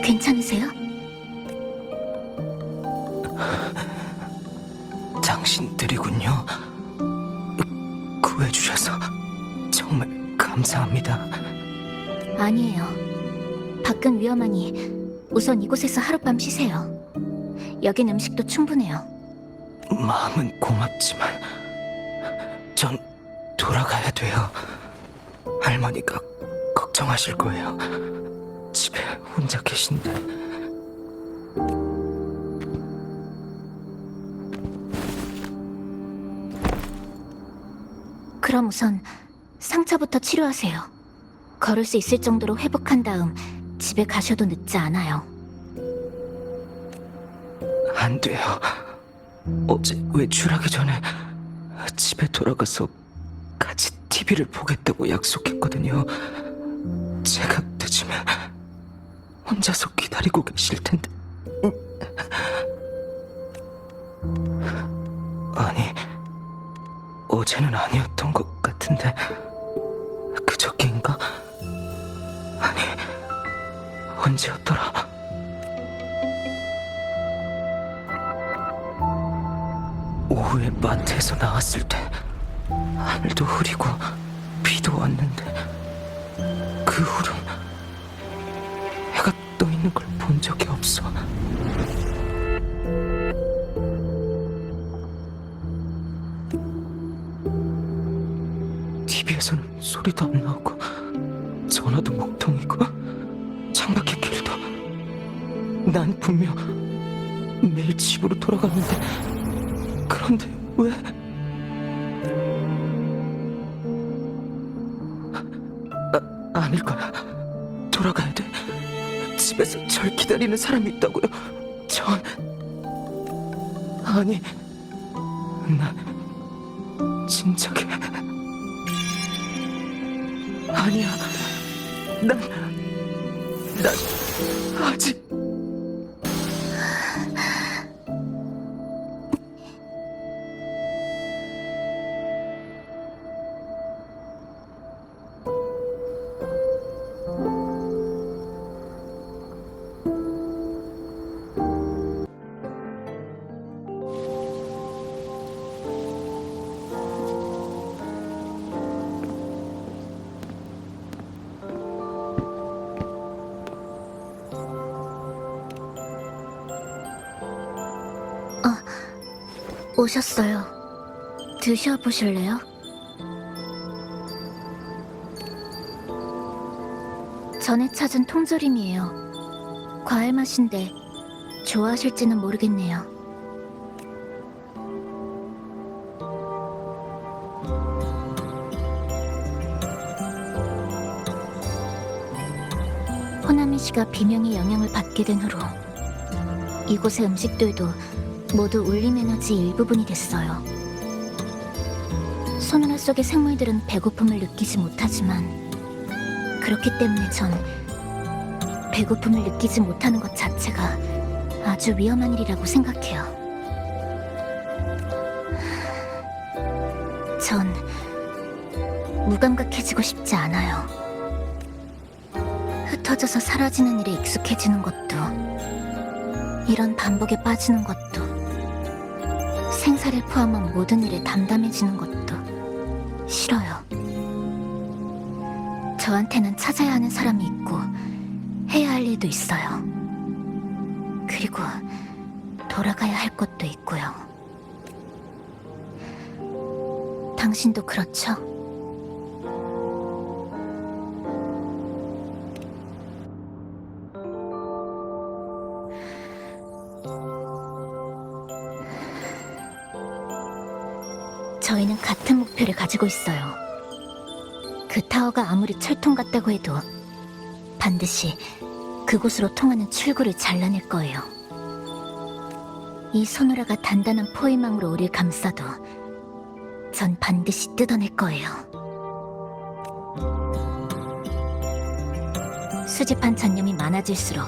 괜찮으세요? 당신들이군요. 구해주셔서 정말 감사합니다. 아니에요. 밖은 위험하니 우선 이곳에서 하룻밤 쉬세요. 여긴 음식도 충분해요. 마음은 고맙지만 전 돌아가야 돼요. 할머니가 걱정하실 거예요. 집에 혼자 계신데. 그럼 우선 상처부터 치료하세요. 걸을 수 있을 정도로 회복한 다음 집에 가셔도 늦지 않아요. 안 돼요. 어제 외출하기 전에 집에 돌아가서 같이 TV를 보겠다고 약속했거든요. 제가 늦으면 혼자서 기다리고 계실 텐데. 아니, 어제는 아니었던 것 같은데 그저께인가? 아니, 언제였더라? 오후에 마트에서 나왔을 때 하늘도 흐리고 비도 왔는데 그 후로 해가 떠 있는 걸 본 적이 없어. TV에서는 소리도 안 나오고 전화도 먹통이고 창밖의 길도. 난 분명 매일 집으로 돌아갔는데 그런데 왜? 아닐 거야. 돌아가야 돼. 집에서 절 기다리는 사람이 있다고요. 전 아니, 난 진작에 아니야. 난 아직 오셨어요. 드셔보실래요? 전에 찾은 통조림이에요. 과일 맛인데 좋아하실지는 모르겠네요. 호나미 씨가 비명의 영향을 받게 된 후로 이곳의 음식들도 모두 울림 에너지 일부분이 됐어요. 소누라 속의 생물들은 배고픔을 느끼지 못하지만 그렇기 때문에 전 배고픔을 느끼지 못하는 것 자체가 아주 위험한 일이라고 생각해요. 전 무감각해지고 싶지 않아요. 흩어져서 사라지는 일에 익숙해지는 것도, 이런 반복에 빠지는 것도, 생사를 포함한 모든 일에 담담해지는 것도 싫어요. 저한테는 찾아야 하는 사람이 있고 해야 할 일도 있어요. 그리고 돌아가야 할 것도 있고요. 당신도 그렇죠? 저희는 같은 목표를 가지고 있어요. 그 타워가 아무리 철통 같다고 해도 반드시 그곳으로 통하는 출구를 잘라낼 거예요. 이 소노라가 단단한 포위망으로 우릴 감싸도 전 반드시 뜯어낼 거예요. 수집한 전념이 많아질수록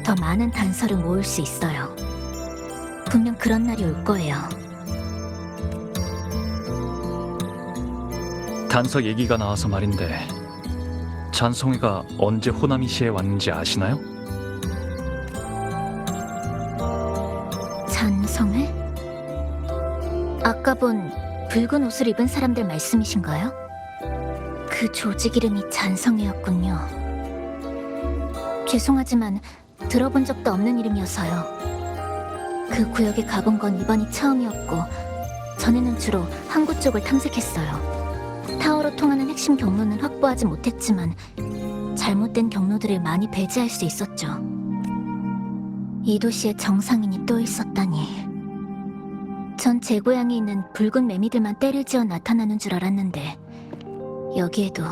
더 많은 단서를 모을 수 있어요. 분명 그런 날이 올 거예요. 단서 얘기가 나와서 말인데 잔송이가 언제 호나미시에 왔는지 아시나요? 잔성회? 아까 본 붉은 옷을 입은 사람들 말씀이신가요? 그 조직 이름이 잔성회였군요. 죄송하지만 들어본 적도 없는 이름이어서요. 그 구역에 가본 건 이번이 처음이었고 전에는 주로 항구 쪽을 탐색했어요. 타워로 통하는 핵심 경로는 확보하지 못했지만 잘못된 경로들을 많이 배제할 수 있었죠. 이 도시에 정상인이 또 있었다니. 전 제 고향에 있는 붉은 매미들만 때를 지어 나타나는 줄 알았는데 여기에도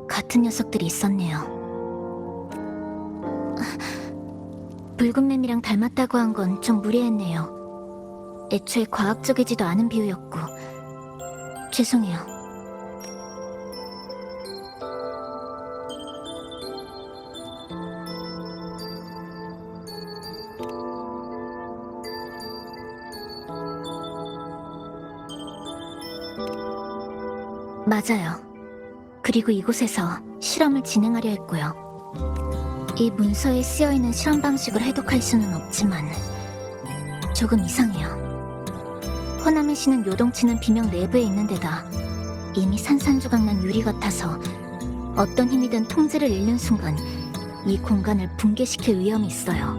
같은 녀석들이 있었네요. 붉은 매미랑 닮았다고 한 건 좀 무리했네요. 애초에 과학적이지도 않은 비유였고 죄송해요. 맞아요. 그리고 이곳에서 실험을 진행하려 했고요. 이 문서에 쓰여있는 실험 방식을 해독할 수는 없지만 조금 이상해요. 호나미 씨는 요동치는 비명 내부에 있는 데다 이미 산산조각난 유리 같아서 어떤 힘이든 통제를 잃는 순간 이 공간을 붕괴시킬 위험이 있어요.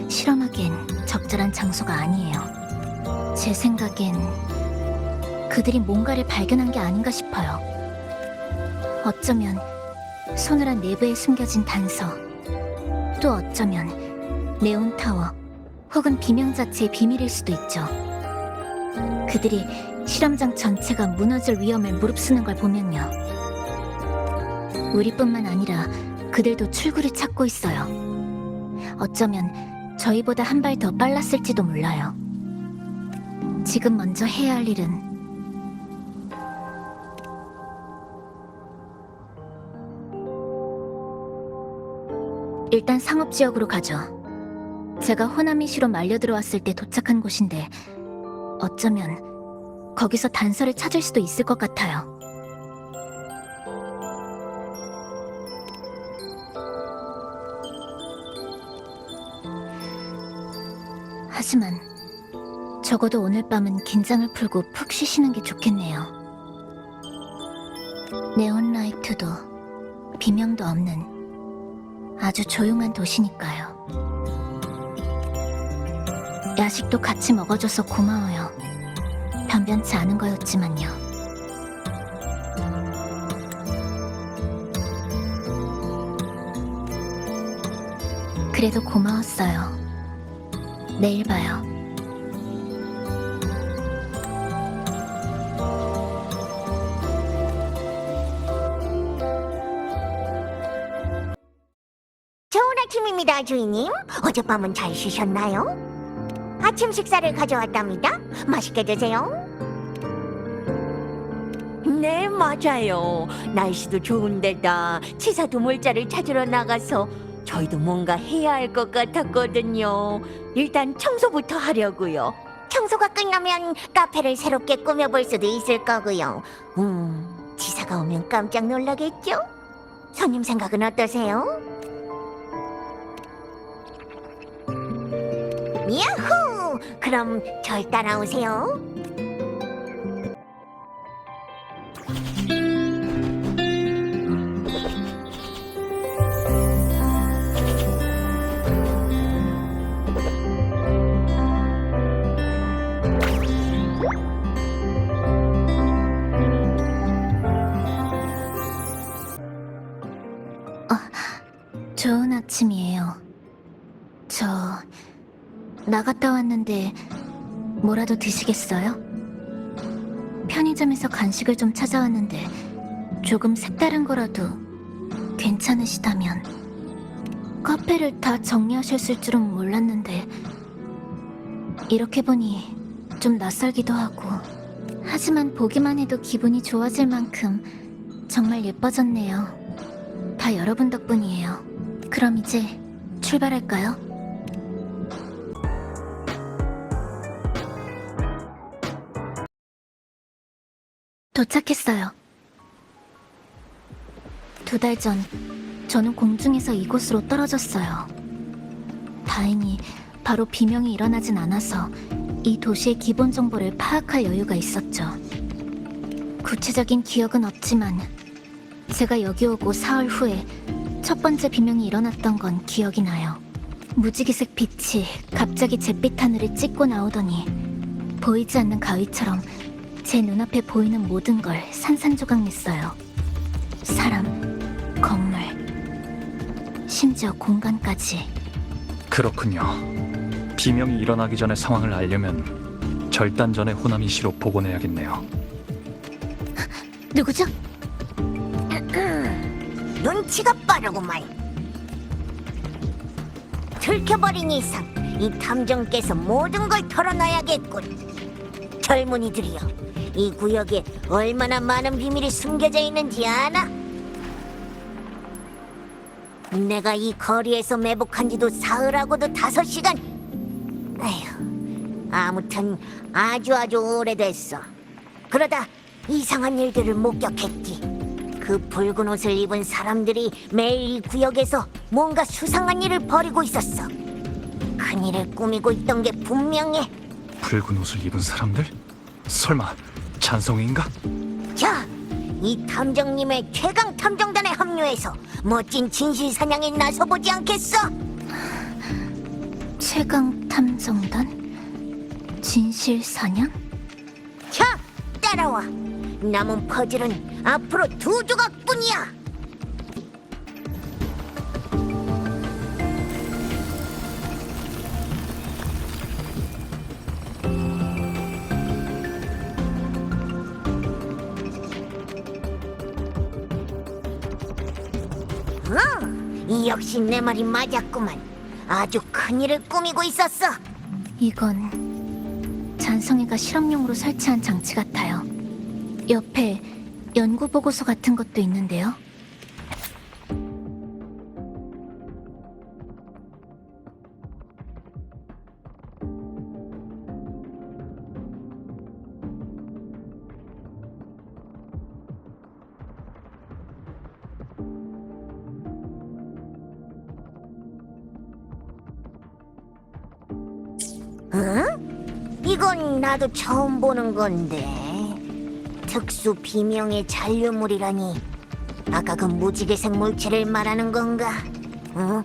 실험하기엔 적절한 장소가 아니에요. 제 생각엔 그들이 뭔가를 발견한 게 아닌가 싶어요. 어쩌면 소노라 내부에 숨겨진 단서, 또 어쩌면 네온타워 혹은 비명 자체의 비밀일 수도 있죠. 그들이 실험장 전체가 무너질 위험을 무릅쓰는 걸 보면요. 우리뿐만 아니라 그들도 출구를 찾고 있어요. 어쩌면 저희보다 한 발 더 빨랐을지도 몰라요. 지금 먼저 해야 할 일은 일단 상업지역으로 가죠. 제가 호나미시로 말려 들어왔을 때 도착한 곳인데 어쩌면 거기서 단서를 찾을 수도 있을 것 같아요. 하지만 적어도 오늘 밤은 긴장을 풀고 푹 쉬시는 게 좋겠네요. 네온라이트도 비명도 없는 아주 조용한 도시니까요. 야식도 같이 먹어줘서 고마워요. 변변치 않은 거였지만요. 그래도 고마웠어요. 내일 봐요. 좋은 아침입니다, 주인님. 어젯밤은 잘 쉬셨나요? 아침 식사를 가져왔답니다. 맛있게 드세요. 네, 맞아요. 날씨도 좋은데다 치사도 물자를 찾으러 나가서 저희도 뭔가 해야 할 것 같았거든요. 일단 청소부터 하려고요. 청소가 끝나면 카페를 새롭게 꾸며볼 수도 있을 거고요. 치사가 오면 깜짝 놀라겠죠? 손님 생각은 어떠세요? 야호! 그럼 절 따라오세요. 좋은 아침이에요. 저 나갔다 왔는데 뭐라도 드시겠어요? 편의점에서 간식을 좀 찾아왔는데 조금 색다른 거라도 괜찮으시다면. 카페를 다 정리하셨을 줄은 몰랐는데 이렇게 보니 좀 낯설기도 하고, 하지만 보기만 해도 기분이 좋아질 만큼 정말 예뻐졌네요. 다 여러분 덕분이에요. 그럼 이제 출발할까요? 도착했어요. 2달 전, 저는 공중에서 이곳으로 떨어졌어요. 다행히 바로 비명이 일어나진 않아서 이 도시의 기본 정보를 파악할 여유가 있었죠. 구체적인 기억은 없지만 제가 여기 오고 사흘 후에 첫 번째 비명이 일어났던 건 기억이 나요. 무지개색 빛이 갑자기 잿빛 하늘을 찍고 나오더니 보이지 않는 가위처럼 제 눈앞에 보이는 모든 걸 산산조각냈어요. 사람, 건물, 심지어 공간까지. 그렇군요. 비명이 일어나기 전에 상황을 알려면 절단전에 호나미시로 복원해야겠네요. 누구죠? 눈치가 빠르구만. 들켜버린 이상 이 탐정께서 모든 걸 털어놔야겠군. 젊은이들이여, 이 구역에 얼마나 많은 비밀이 숨겨져 있는지 아나? 내가 이 거리에서 매복한 지도 사흘하고도 5시간. 에휴, 아무튼 아주 오래됐어. 그러다 이상한 일들을 목격했지. 그 붉은 옷을 입은 사람들이 매일 이 구역에서 뭔가 수상한 일을 벌이고 있었어. 큰일을 꾸미고 있던 게 분명해. 붉은 옷을 입은 사람들? 설마 찬성인가? 자, 이 탐정님의 최강 탐정단에 합류해서 멋진 진실 사냥에 나서보지 않겠어? 최강 탐정단? 진실 사냥? 자, 따라와. 남은 퍼즐은 앞으로 2조각뿐이야. 역시 내 말이 맞았구만. 아주 큰일을 꾸미고 있었어. 이건 잔성이가 실험용으로 설치한 장치 같아요. 옆에 연구 보고서 같은 것도 있는데요. 응? 이건 나도 처음 보는 건데. 특수 비명의 잔류물이라니. 아까 그 무지개색 물체를 말하는 건가? 응?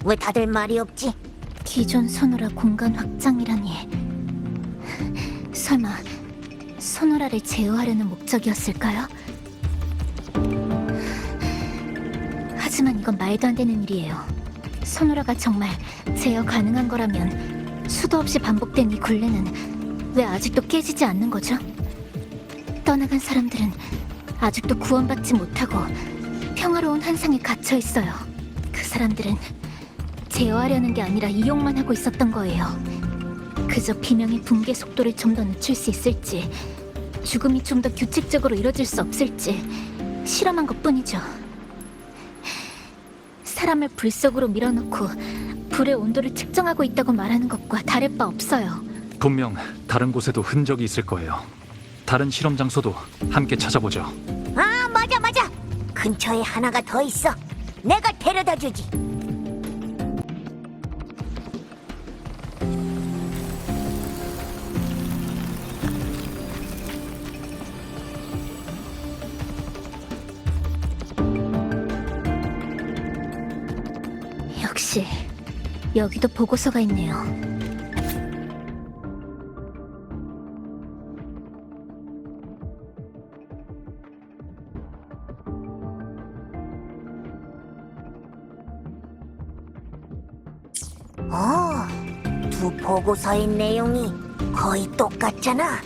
왜 다들 말이 없지? 기존 소노라 공간 확장이라니. 설마 소노라를 제어하려는 목적이었을까요? 하지만 이건 말도 안 되는 일이에요. 소노라가 정말 제어 가능한 거라면 수도 없이 반복된 이 굴레는 왜 아직도 깨지지 않는 거죠? 떠나간 사람들은 아직도 구원받지 못하고 평화로운 환상에 갇혀 있어요. 그 사람들은 제어하려는 게 아니라 이용만 하고 있었던 거예요. 그저 비명의 붕괴 속도를 좀 더 늦출 수 있을지, 죽음이 좀 더 규칙적으로 이뤄질 수 없을지 실험한 것뿐이죠. 사람을 불 속으로 밀어넣고 불의 온도를 측정하고 있다고 말하는 것과 다를 바 없어요. 분명 다른 곳에도 흔적이 있을 거예요. 다른 실험 장소도 함께 찾아보죠. 아, 맞아. 근처에 하나가 더 있어. 내가 데려다 주지. 역시 여기도 보고서가 있네요. 두 보고서의 내용이 거의 똑같잖아.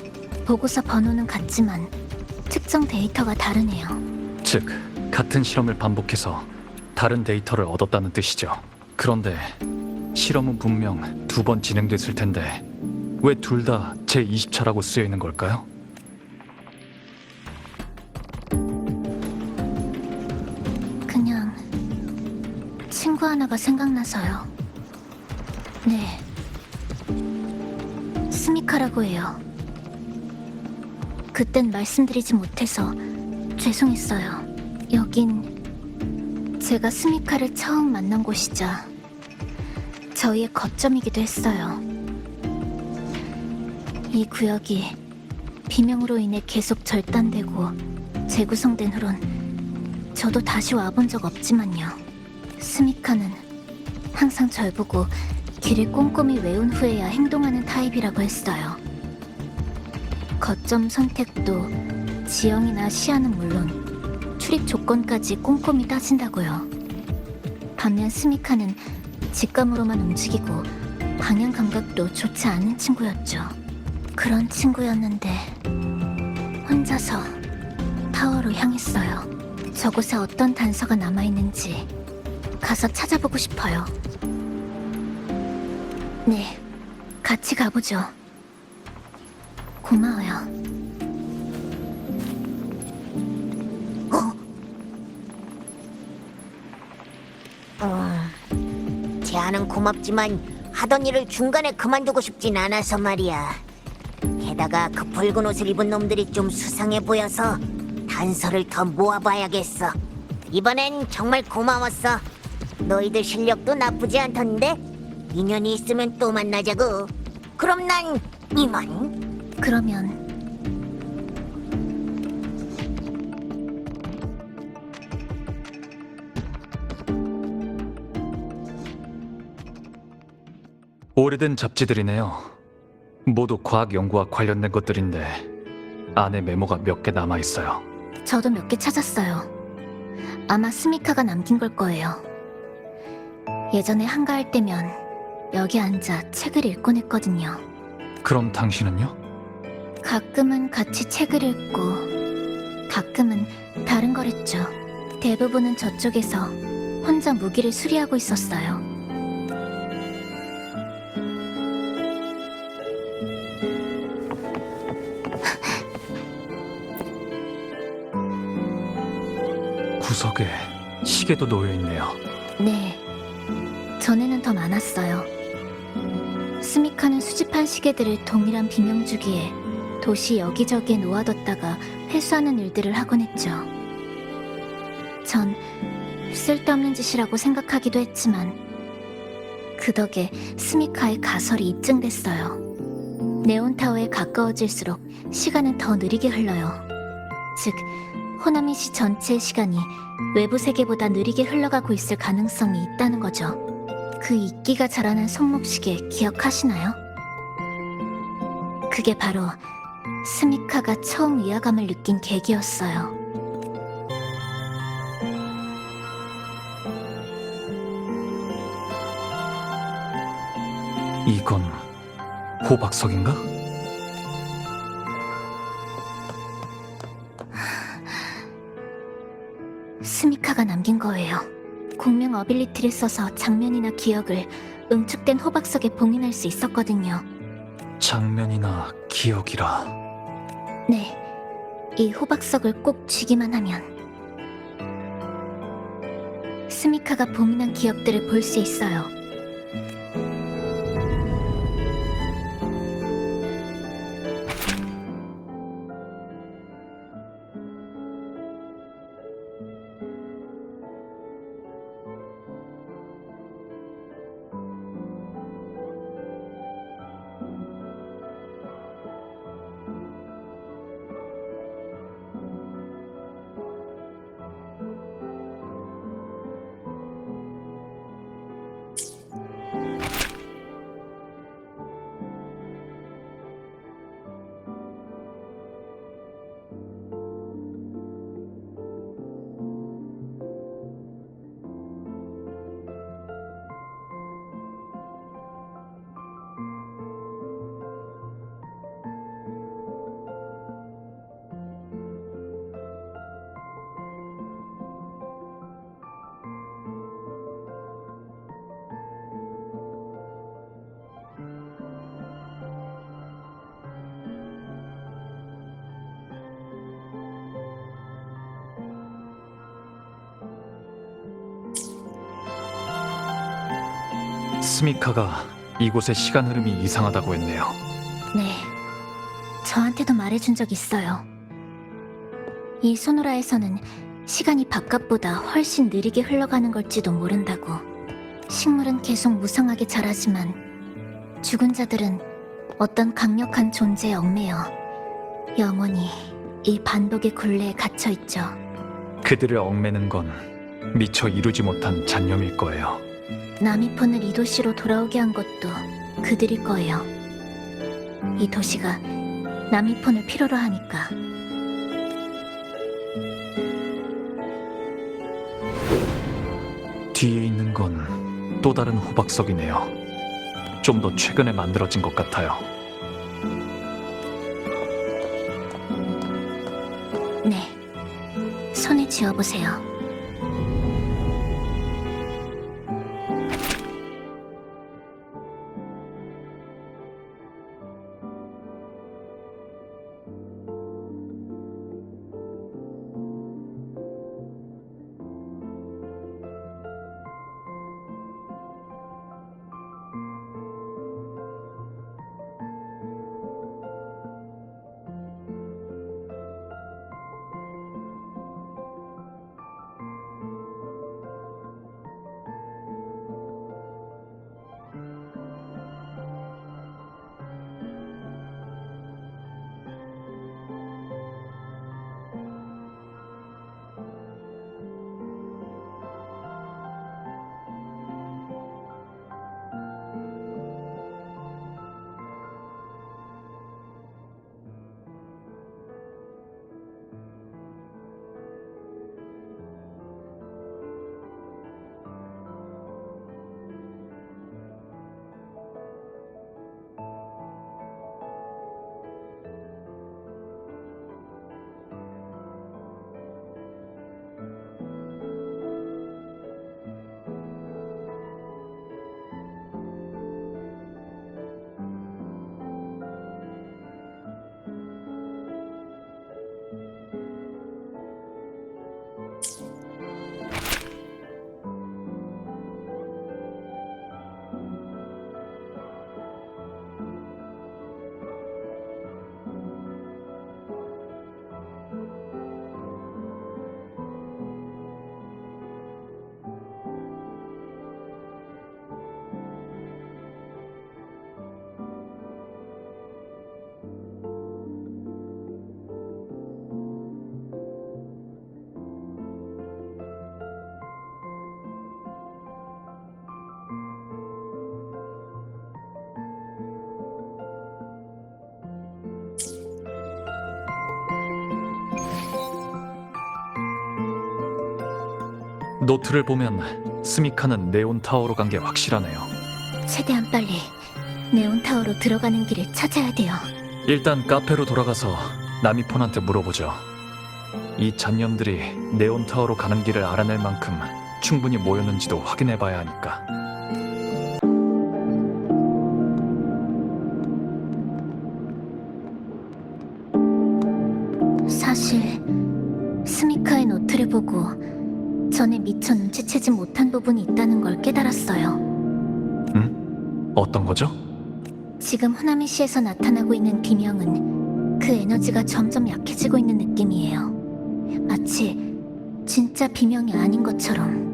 보고서 번호는 같지만 특정 데이터가 다르네요. 즉, 같은 실험을 반복해서 다른 데이터를 얻었다는 뜻이죠. 그런데 실험은 분명 2번 진행됐을 텐데 왜 둘 다 제20차라고 쓰여 있는 걸까요? 그냥 친구 하나가 생각나서요. 네, 스미카라고 해요. 그땐 말씀드리지 못해서 죄송했어요. 여긴 제가 스미카를 처음 만난 곳이자 저희의 거점이기도 했어요. 이 구역이 비명으로 인해 계속 절단되고 재구성된 후론 저도 다시 와본 적 없지만요. 스미카는 항상 절 보고 길을 꼼꼼히 외운 후에야 행동하는 타입이라고 했어요. 거점 선택도 지형이나 시야는 물론 출입 조건까지 꼼꼼히 따진다고요. 반면 스미카는 직감으로만 움직이고 방향 감각도 좋지 않은 친구였죠. 그런 친구였는데 혼자서 타워로 향했어요. 저곳에 어떤 단서가 남아있는지 가서 찾아보고 싶어요. 네, 같이 가보죠. 고마워요. 제안은 고맙지만 하던 일을 중간에 그만두고 싶진 않아서 말이야. 게다가 그 붉은 옷을 입은 놈들이 좀 수상해 보여서 단서를 더 모아봐야겠어. 이번엔 정말 고마웠어. 너희들 실력도 나쁘지 않던데? 인연이 있으면 또 만나자고. 그럼 난 이만. 그러면 오래된 잡지들이네요. 모두 과학 연구와 관련된 것들인데 안에 메모가 몇 개 남아 있어요. 저도 몇 개 찾았어요. 아마 스미카가 남긴 걸 거예요. 예전에 한가할 때면 여기 앉아 책을 읽곤 했거든요. 그럼 당신은요? 가끔은 같이 책을 읽고 가끔은 다른 걸 했죠. 대부분은 저쪽에서 혼자 무기를 수리하고 있었어요. 구석에 시계도 놓여 있네요. 네, 전에는 더 많았어요. 스미카는 수집한 시계들을 동일한 비명 주기에 도시 여기저기에 놓아뒀다가 회수하는 일들을 하곤 했죠. 전 쓸데없는 짓이라고 생각하기도 했지만 그 덕에 스미카의 가설이 입증됐어요. 네온타워에 가까워질수록 시간은 더 느리게 흘러요. 즉, 호나미시 전체의 시간이 외부 세계보다 느리게 흘러가고 있을 가능성이 있다는 거죠. 그 이끼가 자라는 손목시계 기억하시나요? 그게 바로 스미카가 처음 위화감을 느낀 계기였어요. 이건 호박석인가? 스미카가 남긴 거예요. 공명 어빌리티를 써서 장면이나 기억을 응축된 호박석에 봉인할 수 있었거든요. 장면이나 기억이라. 네, 이 호박석을 꼭 쥐기만 하면 스미카가 봉인한 기억들을 볼 수 있어요. 스미카가 이곳의 시간 흐름이 이상하다고 했네요. 네, 저한테도 말해준 적 있어요. 이 소노라에서는 시간이 바깥보다 훨씬 느리게 흘러가는 걸지도 모른다고. 식물은 계속 무성하게 자라지만 죽은 자들은 어떤 강력한 존재에 얽매여 영원히 이 반복의 굴레에 갇혀있죠. 그들을 얽매는 건 미처 이루지 못한 잔념일 거예요. 나미폰을 이 도시로 돌아오게 한 것도 그들일 거예요. 이 도시가 나미폰을 필요로 하니까. 뒤에 있는 건 또 다른 호박석이네요. 좀 더 최근에 만들어진 것 같아요. 네, 손에 쥐어보세요. 노트를 보면 스미카는 네온타워로 간 게 확실하네요. 최대한 빨리 네온타워로 들어가는 길을 찾아야 돼요. 일단 카페로 돌아가서 나미폰한테 물어보죠. 이 잔념들이 네온타워로 가는 길을 알아낼 만큼 충분히 모였는지도 확인해봐야 하니까. 사실 스미카의 노트를 보고 전에 미처 눈치채지 못한 부분이 있다는 걸 깨달았어요. 어떤 거죠? 지금 후나미시에서 나타나고 있는 비명은 그 에너지가 점점 약해지고 있는 느낌이에요. 마치 진짜 비명이 아닌 것처럼.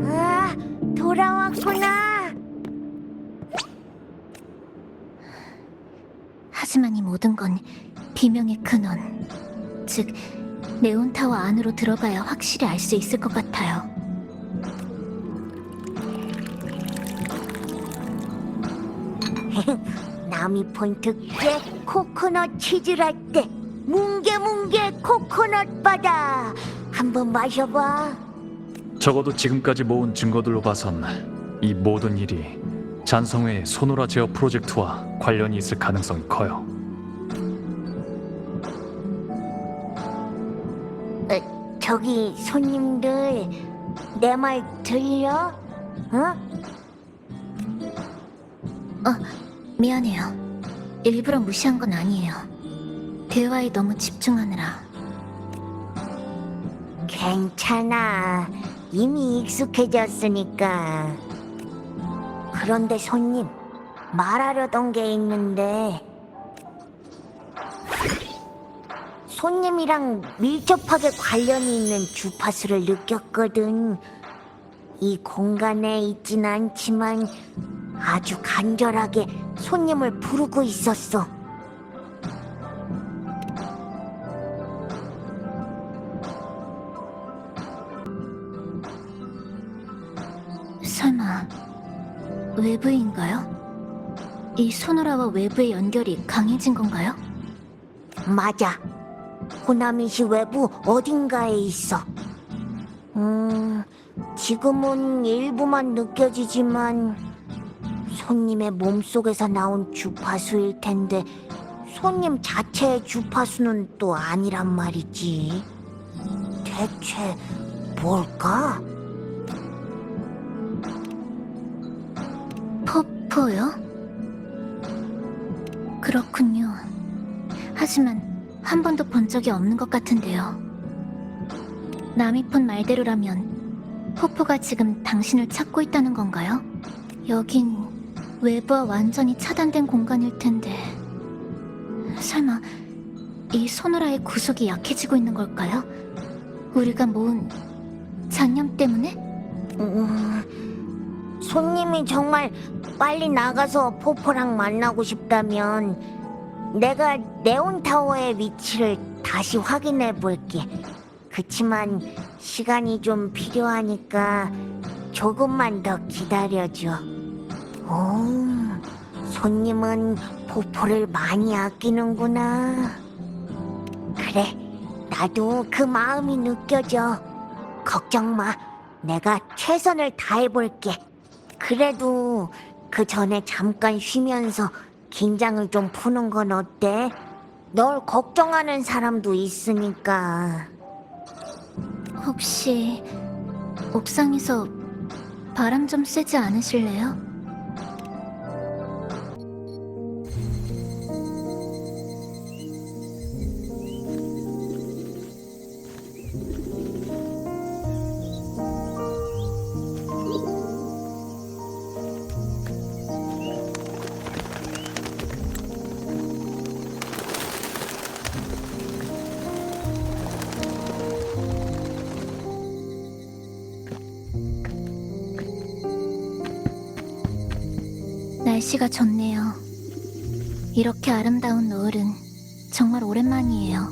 아, 돌아왔구나. 하지만 이 모든 건 비명의 근원, 즉 네온타워 안으로 들어가야 확실히 알 수 있을 것 같아요. 나미폰 특제 코코넛 치즈라떼 뭉게뭉게 코코넛 바다. 한번 마셔봐. 적어도 지금까지 모은 증거들로 봐선 이 모든 일이 잔성회의 소노라 제어 프로젝트와 관련이 있을 가능성이 커요. 저기 손님들 내 말 들려? 어? 미안해요. 일부러 무시한 건 아니에요. 대화에 너무 집중하느라. 괜찮아. 이미 익숙해졌으니까. 그런데 손님, 말하려던 게 있는데 손님이랑 밀접하게 관련이 있는 주파수를 느꼈거든. 이 공간에 있진 않지만 아주 간절하게 손님을 부르고 있었어. 설마 외부인가요? 이 소노라와 외부의 연결이 강해진 건가요? 맞아. 호나미시 외부 어딘가에 있어. 지금은 일부만 느껴지지만 손님의 몸속에서 나온 주파수일 텐데 손님 자체의 주파수는 또 아니란 말이지. 대체 뭘까? 포포요? 그렇군요. 하지만 한 번도 본 적이 없는 것 같은데요. 나미폰 말대로라면 포포가 지금 당신을 찾고 있다는 건가요? 여긴 외부와 완전히 차단된 공간일 텐데 설마 이 소노라의 구속이 약해지고 있는 걸까요? 우리가 모은 잔념 때문에? 손님이 정말 빨리 나가서 포포랑 만나고 싶다면 내가 네온타워의 위치를 다시 확인해 볼게. 그치만 시간이 좀 필요하니까 조금만 더 기다려줘. 오, 손님은 포포를 많이 아끼는구나. 그래, 나도 그 마음이 느껴져. 걱정 마, 내가 최선을 다해볼게. 그래도 그 전에 잠깐 쉬면서 긴장을 좀 푸는 건 어때? 널 걱정하는 사람도 있으니까. 혹시 옥상에서 바람 좀 쐬지 않으실래요? 날씨가 좋네요. 이렇게 아름다운 노을은 정말 오랜만이에요.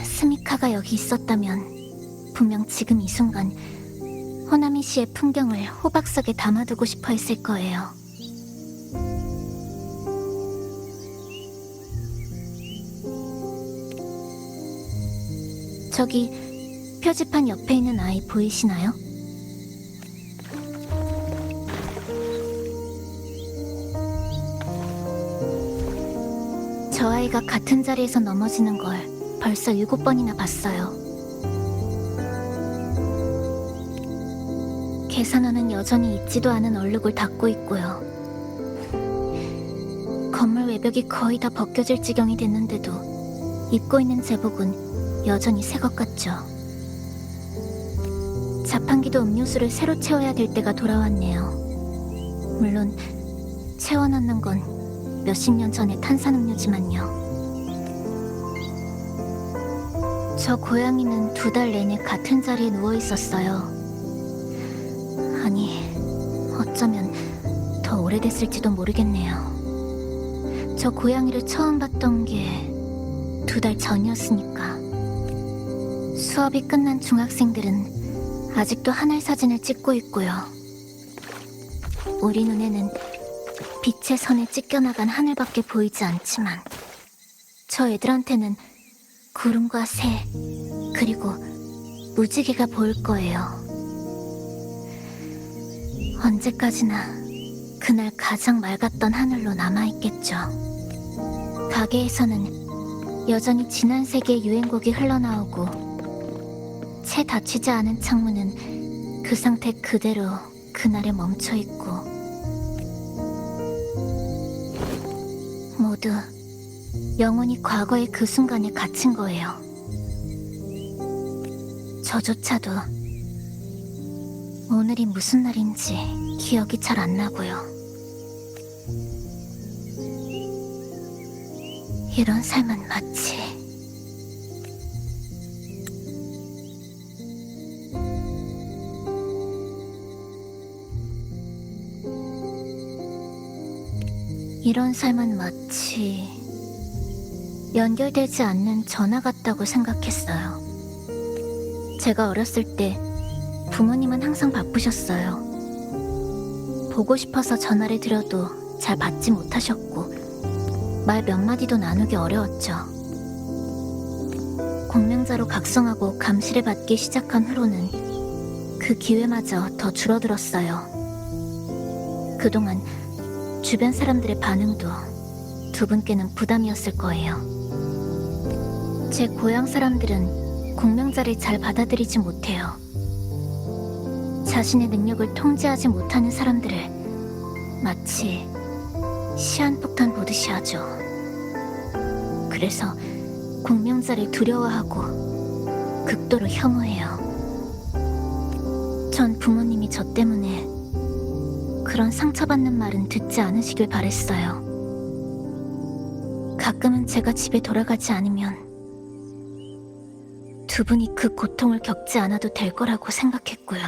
스미카가 여기 있었다면 분명 지금 이 순간 호나미 씨의 풍경을 호박 속에 담아두고 싶어 했을 거예요. 저기 표지판 옆에 있는 아이 보이시나요? 저 아이가 같은 자리에서 넘어지는 걸 벌써 7번이나 봤어요. 계산원은 여전히 잊지도 않은 얼룩을 닦고 있고요. 건물 외벽이 거의 다 벗겨질 지경이 됐는데도 입고 있는 제복은 여전히 새 것 같죠. 자판기도 음료수를 새로 채워야 될 때가 돌아왔네요. 물론 채워넣는 건 몇십 년 전의 탄산음료지만요. 저 고양이는 2달 내내 같은 자리에 누워 있었어요. 아니, 어쩌면 더 오래됐을지도 모르겠네요. 저 고양이를 처음 봤던 게 2달 전이었으니까. 수업이 끝난 중학생들은 아직도 하늘 사진을 찍고 있고요. 우리 눈에는 빛의 선에 찢겨나간 하늘밖에 보이지 않지만 저 애들한테는 구름과 새, 그리고 무지개가 보일 거예요. 언제까지나 그날 가장 맑았던 하늘로 남아있겠죠. 가게에서는 여전히 지난 세기의 유행곡이 흘러나오고 채 닫히지 않은 창문은 그 상태 그대로 그날에 멈춰있고 모두 영원히 과거의 그 순간에 갇힌 거예요. 저조차도 오늘이 무슨 날인지 기억이 잘 안 나고요. 이런 삶은 마치 연결되지 않는 전화 같다고 생각했어요. 제가 어렸을 때 부모님은 항상 바쁘셨어요. 보고 싶어서 전화를 드려도 잘 받지 못하셨고 말 몇 마디도 나누기 어려웠죠. 공명자로 각성하고 감시를 받기 시작한 후로는 그 기회마저 더 줄어들었어요. 그동안 주변 사람들의 반응도 두 분께는 부담이었을 거예요. 제 고향 사람들은 공명자를 잘 받아들이지 못해요. 자신의 능력을 통제하지 못하는 사람들을 마치 시한폭탄 보듯이 하죠. 그래서 공명자를 두려워하고 극도로 혐오해요. 전 부모님이 저 때문에 그런 상처받는 말은 듣지 않으시길 바랬어요. 가끔은 제가 집에 돌아가지 않으면 두 분이 그 고통을 겪지 않아도 될 거라고 생각했고요.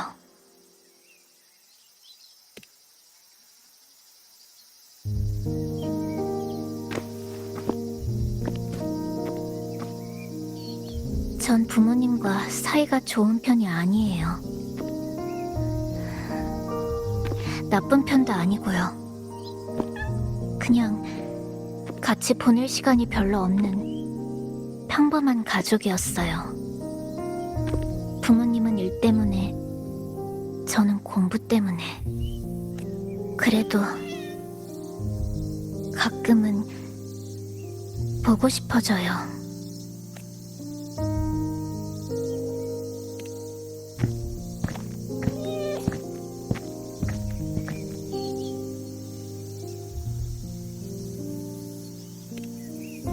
전 부모님과 사이가 좋은 편이 아니에요. 나쁜 편도 아니고요. 그냥 같이 보낼 시간이 별로 없는 평범한 가족이었어요. 부모님은 일 때문에, 저는 공부 때문에. 그래도 가끔은 보고 싶어져요.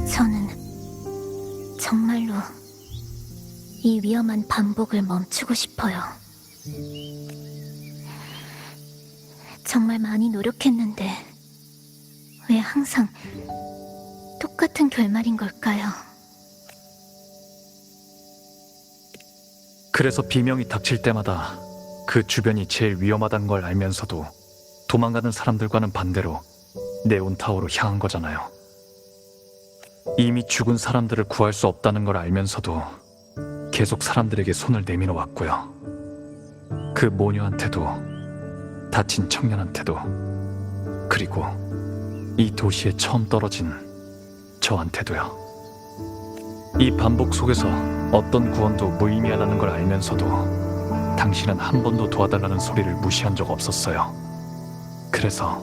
저는 정말로 이 위험한 반복을 멈추고 싶어요. 정말 많이 노력했는데 왜 항상 똑같은 결말인 걸까요? 그래서 비명이 닥칠 때마다 그 주변이 제일 위험하다는 걸 알면서도 도망가는 사람들과는 반대로 네온타워로 향한 거잖아요. 이미 죽은 사람들을 구할 수 없다는 걸 알면서도 계속 사람들에게 손을 내밀어 왔고요. 그 모녀한테도, 다친 청년한테도, 그리고 이 도시에 처음 떨어진 저한테도요. 이 반복 속에서 어떤 구원도 무의미하다는 걸 알면서도 당신은 한 번도 도와달라는 소리를 무시한 적 없었어요. 그래서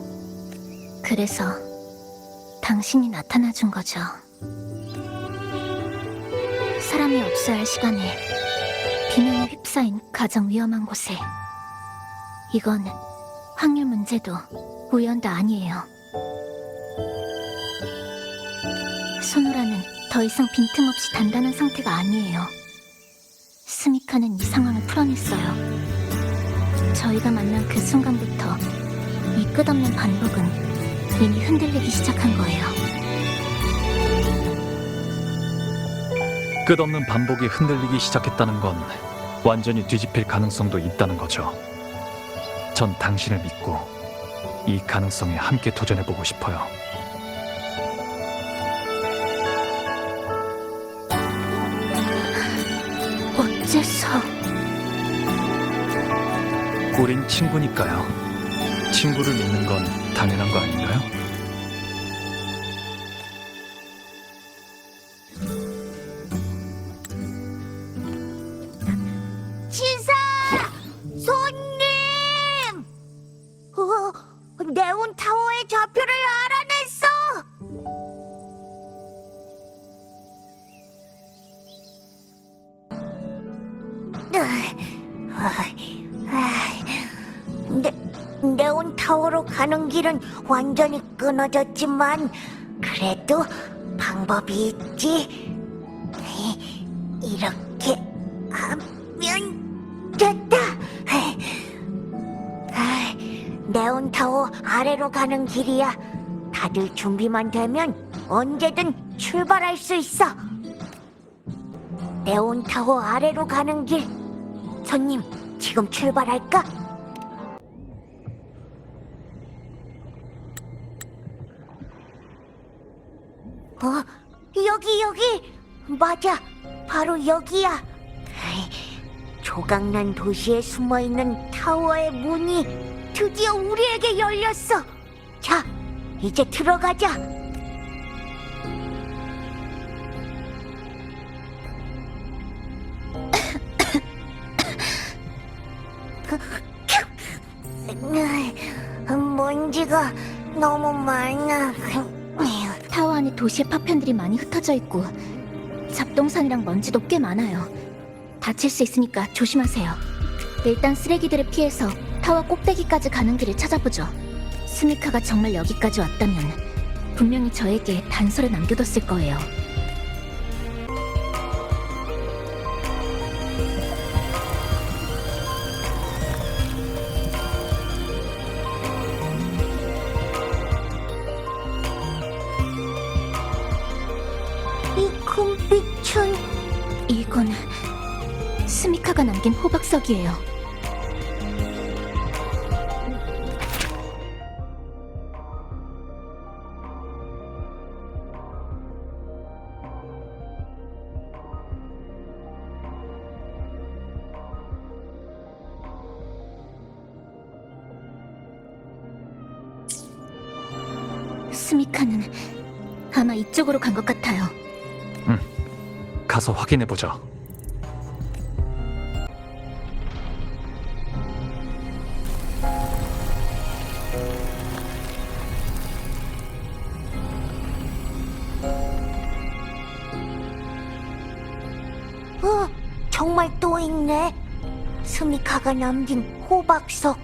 당신이 나타나 준 거죠. 사람이 없어야 할 시간에 비명에 휩싸인 가장 위험한 곳에. 이건 확률 문제도 우연도 아니에요. 소노라는 더 이상 빈틈없이 단단한 상태가 아니에요. 스미카는 이 상황을 풀어냈어요. 저희가 만난 그 순간부터 이 끝없는 반복은 이미 흔들리기 시작한 거예요. 끝없는 반복이 흔들리기 시작했다는 건 완전히 뒤집힐 가능성도 있다는 거죠. 전 당신을 믿고 이 가능성에 함께 도전해보고 싶어요. 어째서? 우린 친구니까요. 친구를 믿는 건 당연한 거 아닌가요? 치사! 손님! 네온타워의 좌표를 알아냈어! 네온타워로 가는 길은 완전히 끊어졌지만 그래도 방법이 있지. 이렇게 하면 됐다. 네온타워 아래로 가는 길이야. 다들 준비만 되면 언제든 출발할 수 있어. 네온타워 아래로 가는 길. 손님, 지금 출발할까? 여기. 맞아, 바로 여기야. 조각난 도시에 숨어있는 타워의 문이 드디어 우리에게 열렸어. 자, 이제 들어가자. 먼지가 너무 많아. 타워 안에 도시의 파편들이 많이 흩어져 있고 잡동산이랑 먼지도 꽤 많아요. 다칠 수 있으니까 조심하세요. 일단 쓰레기들을 피해서 타워 꼭대기까지 가는 길을 찾아보죠. 스미카가 정말 여기까지 왔다면 분명히 저에게 단서를 남겨뒀을 거예요. 이 금빛은 이건 스미카가 남긴 호박석이에요. 스미카는 아마 이쪽으로 간 것 같아요. 가서 확인해보자. 정말 또 있네. 스미카가 남긴 호박석.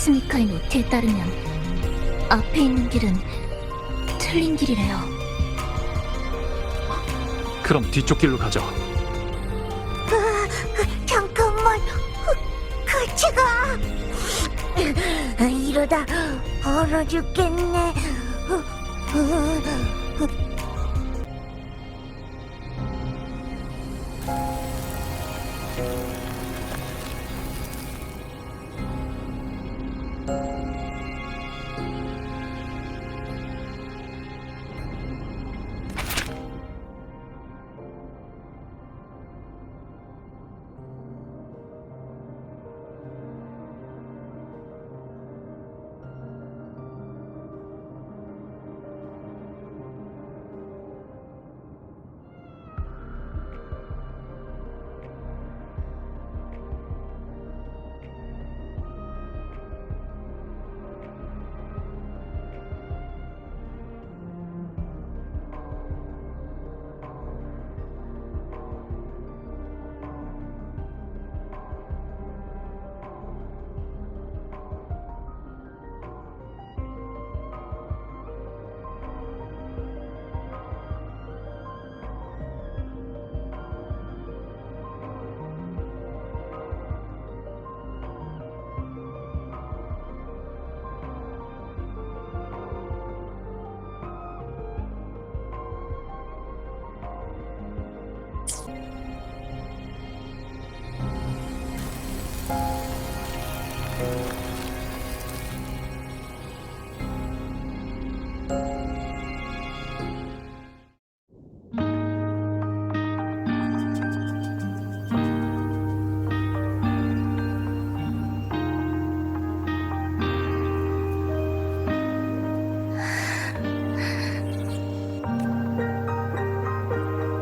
스미카의 노트에 따르면 앞에 있는 길은 틀린 길이래요. 그럼 뒤쪽 길로 가죠. 잠깐만, 같이 가. 이러다 얼어 죽겠네.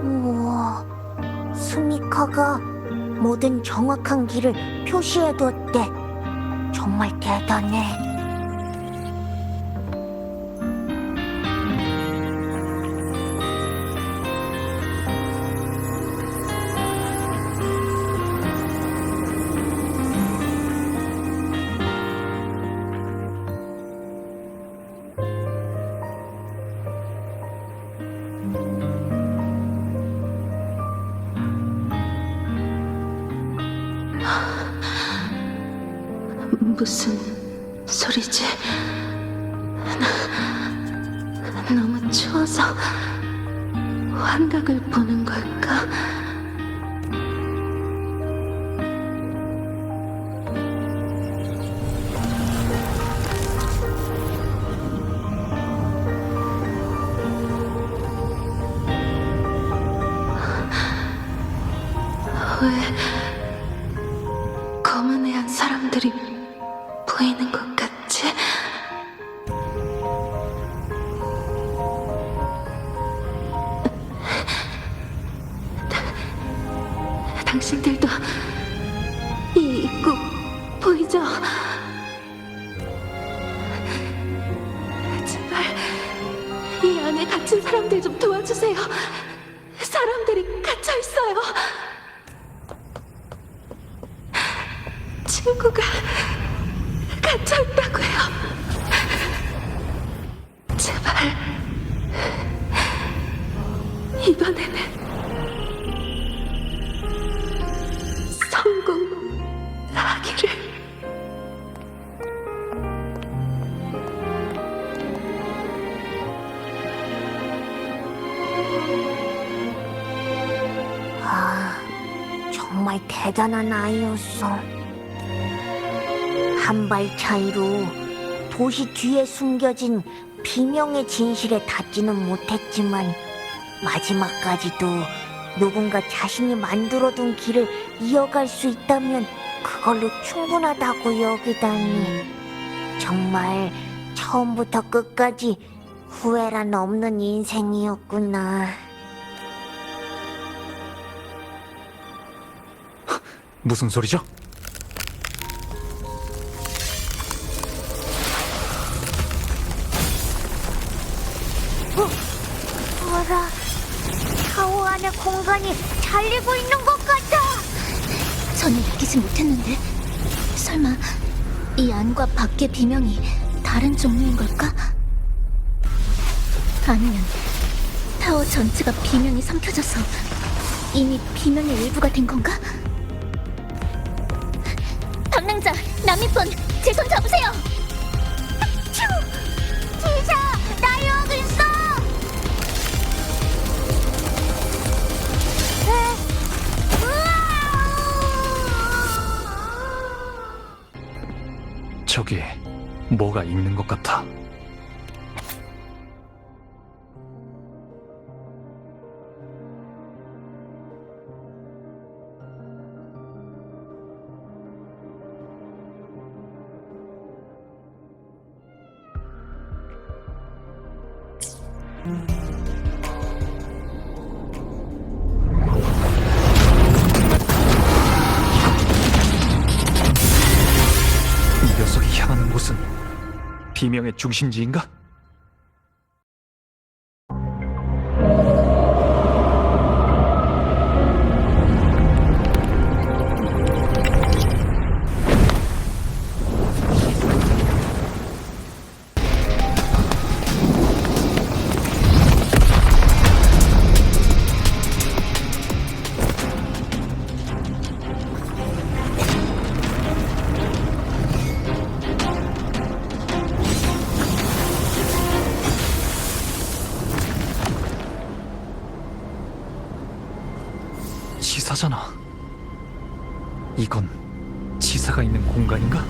우와, 스미카가 모든 정확한 길을 표시해뒀대. 정말 대단해. 무슨 소리지? 너무 추워서 환각을 보는 걸까? 왜 검은 해안 사람들이 보이는 것 같지? 당신들도 이 입구 보이죠? 제발 이 안에 갇힌 사람들 좀 도와주세요. 사람들이 갇혀 있어요. 친구가 갇혀 있다고요. 제발 이번에는 성공하기를. 아, 정말 대단한 아이였어. 한 발 차이로 도시 뒤에 숨겨진 비명의 진실에 닿지는 못했지만 마지막까지도 누군가 자신이 만들어둔 길을 이어갈 수 있다면 그걸로 충분하다고 여기다니. 정말 처음부터 끝까지 후회란 없는 인생이었구나. 무슨 소리죠? 어라, 샤워 안의 공간이 잘리고 있는 것 같아. 전혀 느끼지 못했는데 설마 이 안과 밖의 비명이 다른 종류인 걸까? 아니면 타워 전체가 비명이 삼켜져서 이미 비명의 일부가 된 건가? 방랑자, 남이폰, 제 손 잡으세요! 티샤, 나 여기 있어! 저기 뭐가 있는 것 같아. 이 녀석이 향하는 곳은 비명의 중심지인가? 지사잖아. 이건 지사가 있는 공간인가?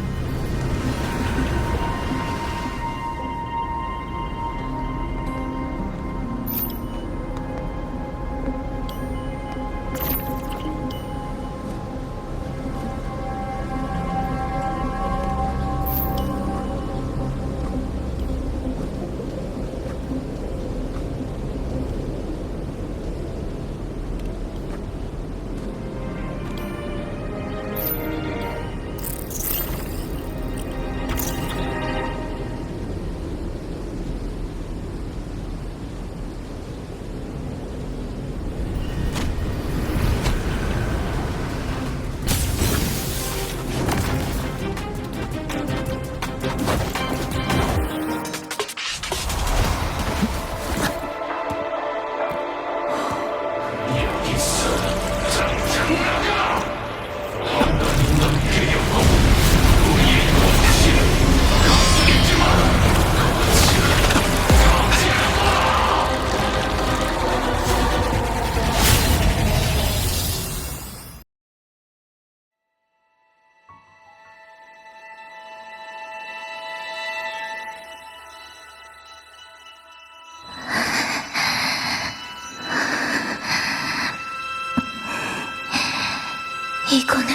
이거는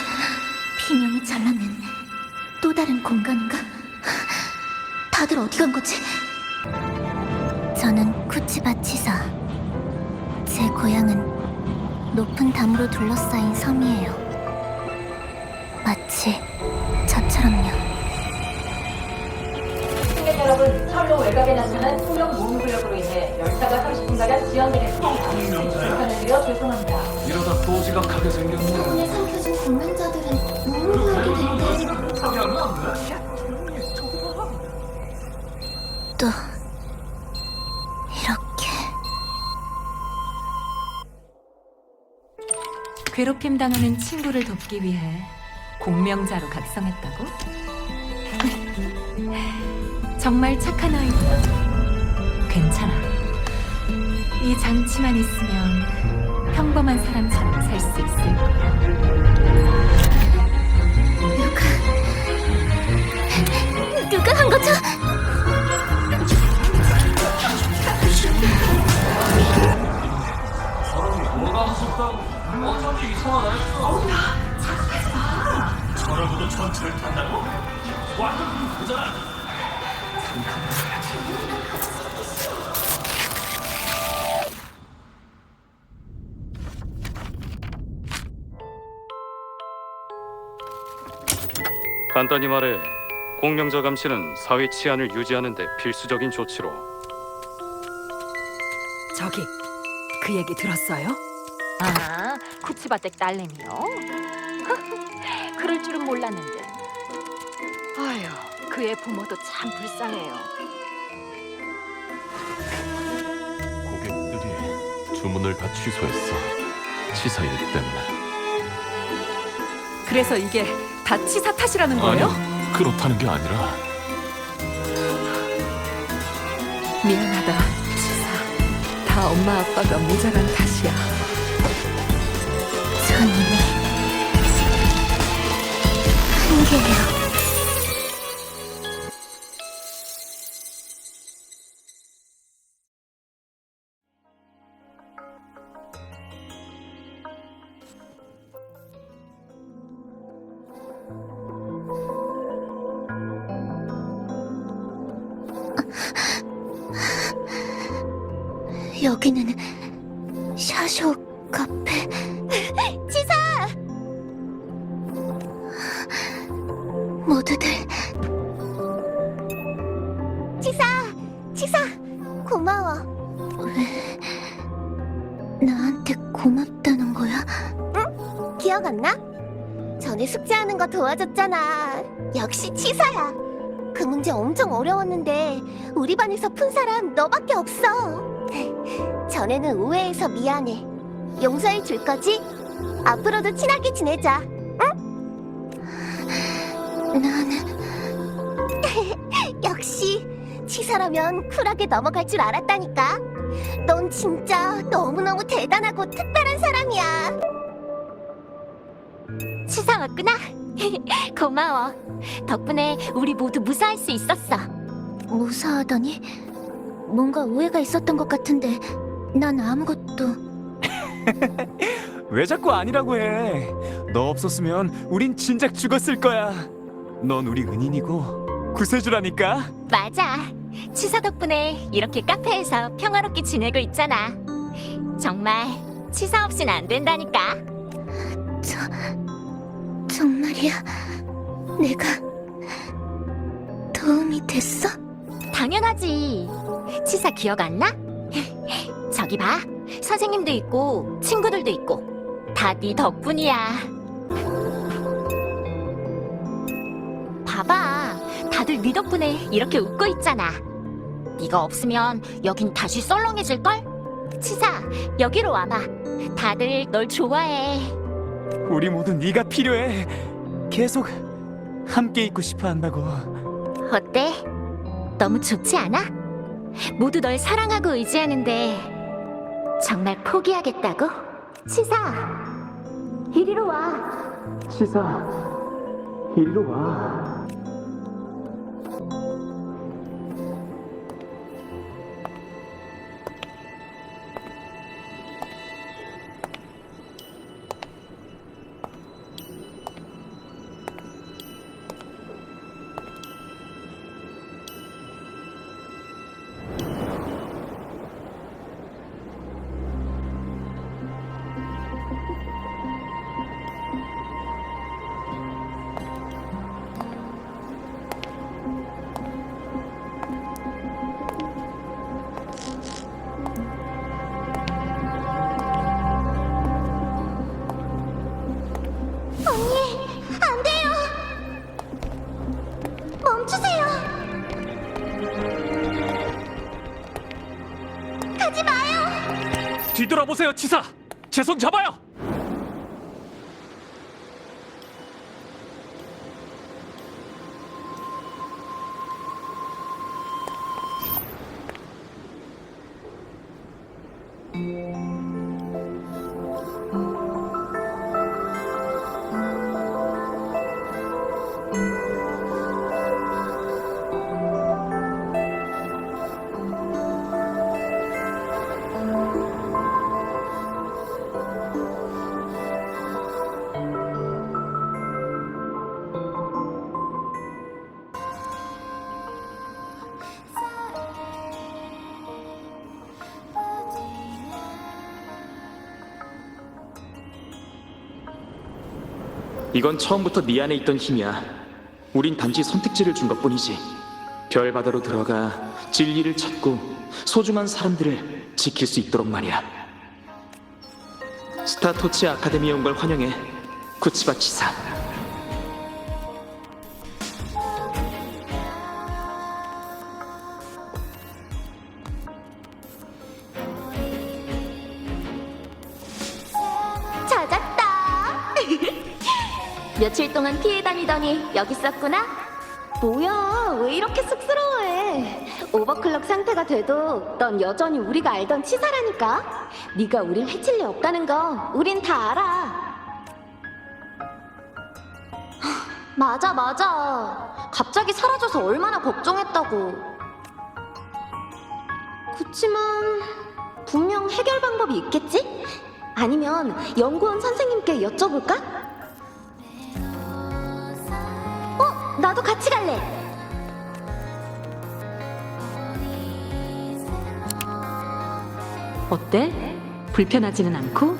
비명이 잘나는 또 다른 공간인가? 다들 어디 간 거지? 저는 쿠치바치사. 제 고향은 높은 담으로 둘러싸인 섬이에요. 마치 저처럼요. 승객 여러분, 철로 외곽에 나타난 소형 모음구역으로 인해 열차가 30분가량 지연되겠습니다. 불편을 드려 죄송합니다. 이러다 또 지각하게 생겼네. 손에 삼켜진 공명자들은 모험구역이 된대. 또 이렇게 괴롭힘 당하는 친구를 돕기 위해 공명자로 각성했다고? 정말 착한 아이구나. 괜찮아. 이 장치만 있으면 평범한 사람처럼 살 수 있을 거야. 누가 한 거죠? 간단히 말해, 공명자 감시는 사회 치안을 유지하는 데 필수적인 조치로. 저기, 그 얘기 들었어요? 아, 쿠치바댁 딸내미요? 그럴 줄은 몰랐는데. 아휴, 그의 부모도 참 불쌍해요. 고객들이 주문을 다 취소했어. 치사 일 때문에. 그래서 이게 다 치사 탓이라는 거예요? 아니요, 그렇다는 게 아니라 미안하다, 치사. 다 엄마 아빠가 모자란 탓이야. 전 이미 한계예요. 여기는 샤쇼 카페. 치사! 모두들 치사! 고마워. 나한테 고맙다는 거야? 기억 안 나? 전에 숙제하는 거 도와줬잖아. 역시 치사야. 그 문제 엄청 어려웠는데 우리 반에서 푼 사람 너밖에 없어. 전에는 오해해서 미안해. 용서해 줄 거지? 앞으로도 친하게 지내자. 나는 역시 치사라면 쿨하게 넘어갈 줄 알았다니까. 넌 진짜 너무너무 대단하고 특별한 사람이야. 치사 왔구나. 고마워. 덕분에 우리 모두 무사할 수 있었어. 무사하다니? 뭔가 오해가 있었던 것 같은데 난 아무것도. 왜 자꾸 아니라고 해? 너 없었으면 우린 진작 죽었을 거야. 넌 우리 은인이고 구세주라니까. 맞아. 치사 덕분에 이렇게 카페에서 평화롭게 지내고 있잖아. 정말 치사 없인 안 된다니까. 정말이야? 내가 도움이 됐어? 당연하지. 치사 기억 안 나? 저기 봐. 선생님도 있고 친구들도 있고 다 네 덕분이야. 봐봐. 다들 네 덕분에 이렇게 웃고 있잖아. 네가 없으면 여긴 다시 썰렁해질걸? 치사, 여기로 와봐. 다들 널 좋아해. 우리 모두 네가 필요해. 계속 함께 있고 싶어 한다고. 어때? 너무 좋지 않아? 모두 널 사랑하고 의지하는데 정말 포기하겠다고? 치사, 이리로 와. 치사, 이리로 와. 안 돼요. 멈추세요. 가지 마요. 뒤돌아보세요, 치사. 제 손 잡아요. 이건 처음부터 네 안에 있던 힘이야. 우린 단지 선택지를 준 것뿐이지. 별바다로 들어가 진리를 찾고 소중한 사람들을 지킬 수 있도록 말이야. 스타토치 아카데미에 온 걸 환영해. 쿠치바 치사. 며칠 동안 피해 다니더니 여기 있었구나? 뭐야, 왜 이렇게 쑥스러워해? 오버클럭 상태가 돼도 넌 여전히 우리가 알던 치사라니까. 네가 우릴 해칠 리 없다는 거 우린 다 알아. 맞아, 맞아. 갑자기 사라져서 얼마나 걱정했다고. 그치만 분명 해결 방법이 있겠지? 아니면 연구원 선생님께 여쭤볼까? 나도 같이 갈래. 어때? 불편하지는 않고?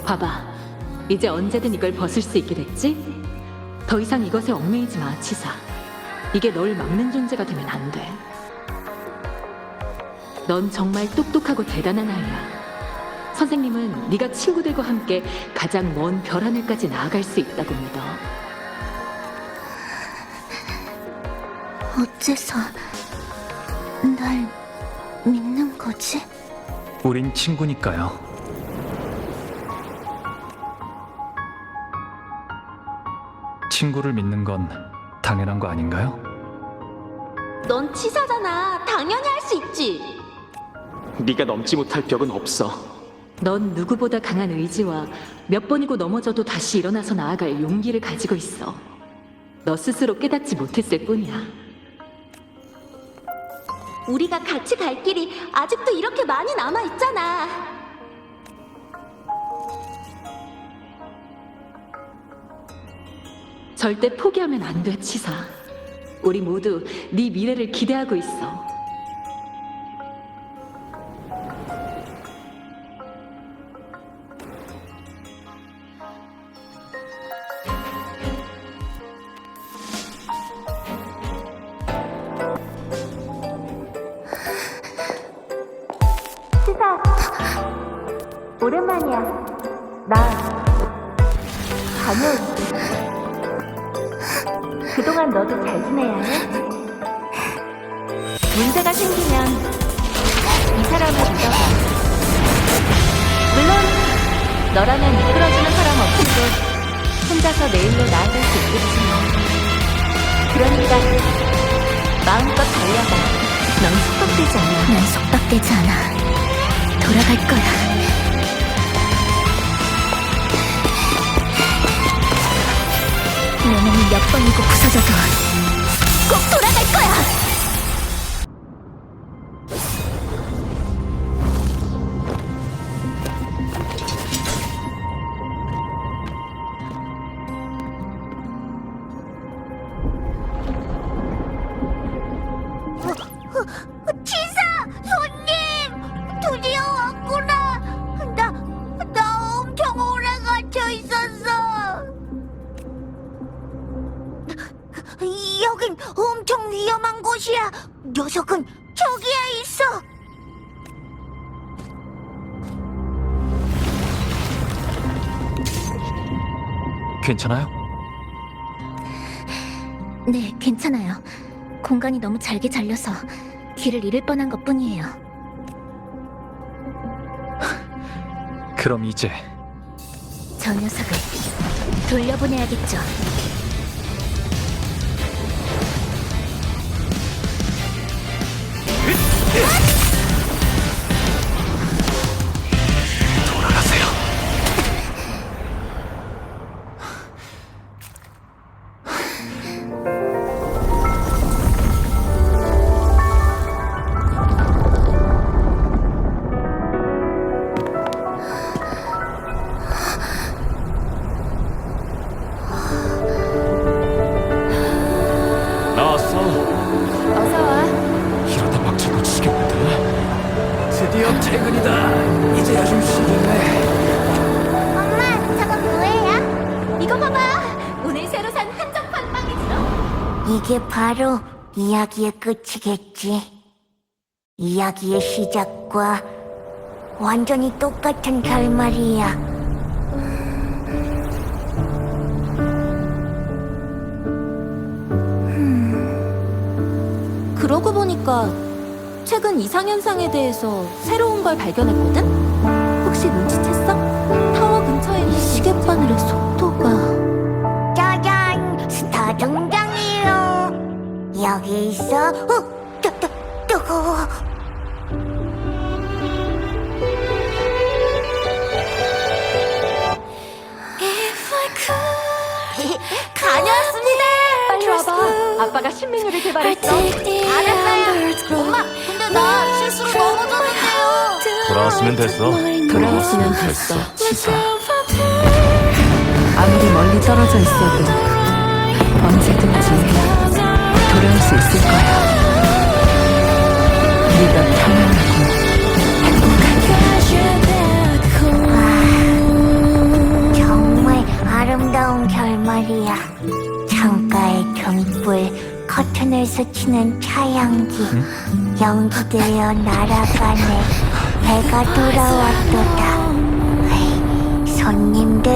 봐봐. 이제 언제든 이걸 벗을 수 있게 됐지? 더 이상 이것에 얽매이지 마, 치사. 이게 널 막는 존재가 되면 안 돼. 넌 정말 똑똑하고 대단한 아이야. 선생님은 네가 친구들과 함께 가장 먼 별 하늘까지 나아갈 수 있다고 믿어. 어째서 날 믿는 거지? 우린 친구니까요. 친구를 믿는 건 당연한 거 아닌가요? 넌 치사잖아. 당연히 할 수 있지. 네가 넘지 못할 벽은 없어. 넌 누구보다 강한 의지와 몇 번이고 넘어져도 다시 일어나서 나아갈 용기를 가지고 있어. 너 스스로 깨닫지 못했을 뿐이야. 우리가 같이 갈 길이 아직도 이렇게 많이 남아있잖아. 절대 포기하면 안 돼, 치사. 우리 모두 네 미래를 기대하고 있어. 오랜만이야. 나 다녀올게. 그동안 너도 잘 지내야 해. 문제가 생기면 이 사람을 믿어봐. 물론 너라면 이끌어주는 사람 없이도 혼자서 내일로 나아갈 수 있겠지만, 그러니까 마음껏 달려봐. 넌 속박되지 않아. 난 속박되지 않아. 돌아갈 거야. 내 몸이 몇 번이고 부서져도 꼭 돌아갈 거야! 치사! 손님! 드디어 왔구나! 나 엄청 오래 갇혀 있었어! 여긴 엄청 위험한 곳이야! 녀석은 저기에 있어! 괜찮아요? 네, 괜찮아요. 공간이 너무 잘게 잘려서 길을 잃을 뻔한 것뿐이에요. 그럼 이제 저 녀석을 돌려보내야겠죠. 돌아가세요. 나왔어. 어서 와. 이러다 막 잡아치겠는데? 드디어 퇴근이다. 이제야 좀 쉬겠네. 엄마, 저건 뭐예요? 이거 봐봐! 오늘 새로 산 한정판 빵이지. 이게 바로 이야기의 끝이겠지. 이야기의 시작과 완전히 똑같은 결말이야. 그러고 보니까 최근 이상현상에 대해서 새로운 걸 발견했거든? 혹시 눈치챘어? 타워 근처에 있는 시계바늘의 속도가 짜잔! 스타 등장이에요. 여기 있어. 뜨거워. 다녀왔습니다. 빨리 와봐. 아빠가 신메뉴를 개발했어. 알았어요. 엄마, 근데 나 실수로 넘어졌는데요. 돌아왔으면 됐어. 돌아왔으면 됐어, 치사. 아무리 멀리 떨어져 있어도 언제든지 돌아올 수 있을 거야. 네가 편안하고 정말 아름다운 결말이야. 창가의 등불, 커튼을 스치는 차향기, 연기되어 날아가네. 배가 돌아왔도다. 손님들,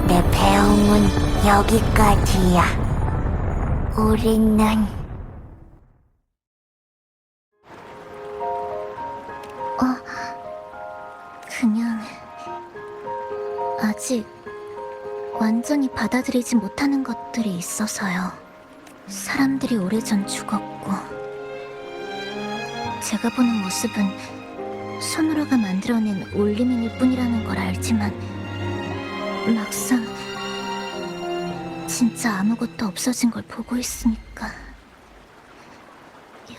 내 배웅은 여기까지야. 우리는 그냥 아직 완전히 받아들이지 못하는 것들이 있어서요. 사람들이 오래전 죽었고 제가 보는 모습은 소노라가 만들어낸 올리민일 뿐이라는 걸 알지만 막상 진짜 아무것도 없어진 걸 보고 있으니까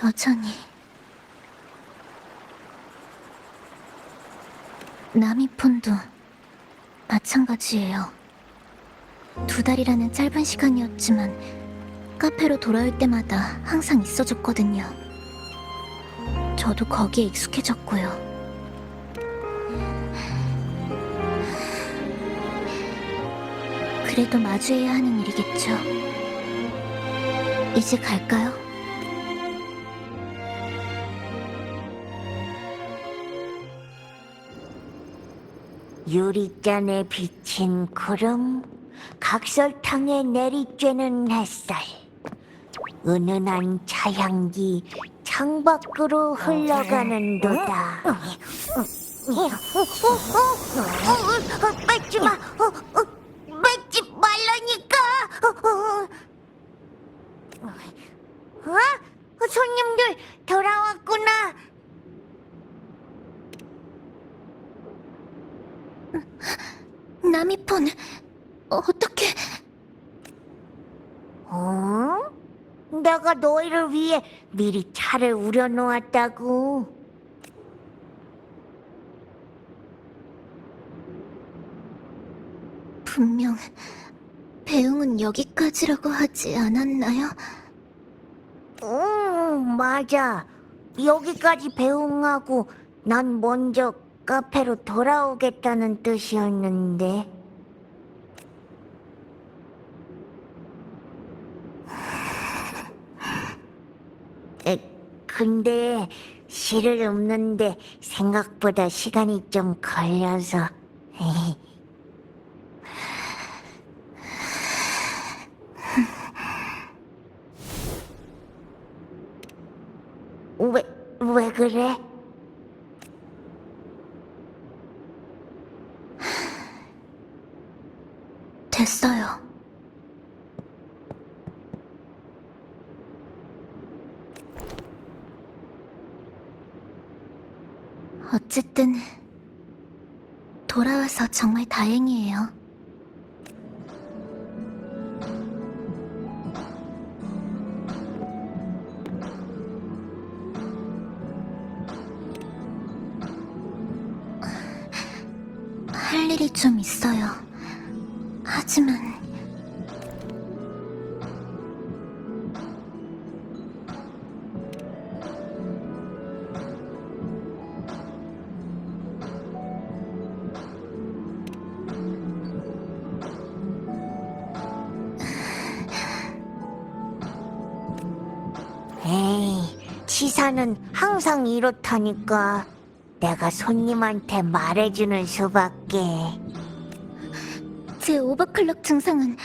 여전히 나미폰도 마찬가지예요. 2달이라는 짧은 시간이었지만 카페로 돌아올 때마다 항상 있어줬거든요. 저도 거기에 익숙해졌고요. 그래도 마주해야 하는 일이겠죠. 이제 갈까요? 유리잔에 비친 구름, 각설탕에 내리쬐는 햇살, 은은한 차향기 창밖으로 흘러가는 도다. 뺏지 마! 뺏지 말라니까! 손님들 돌아왔구나! 나미폰, 어떻게... 내가 너희를 위해 미리 차를 우려놓았다고. 분명 배웅은 여기까지라고 하지 않았나요? 맞아. 여기까지 배웅하고 난 먼저 카페로 돌아오겠다는 뜻이었는데. 근데 실을 읊는데 생각보다 시간이 좀 걸려서. 왜 그래? 됐어요. 어쨌든 돌아와서 정말 다행이에요. 할 일이 좀 있어요. 하지만 치사는 항상 이렇다니까. 내가 손님한테 말해주는 수밖에. 제 오버클럭 증상은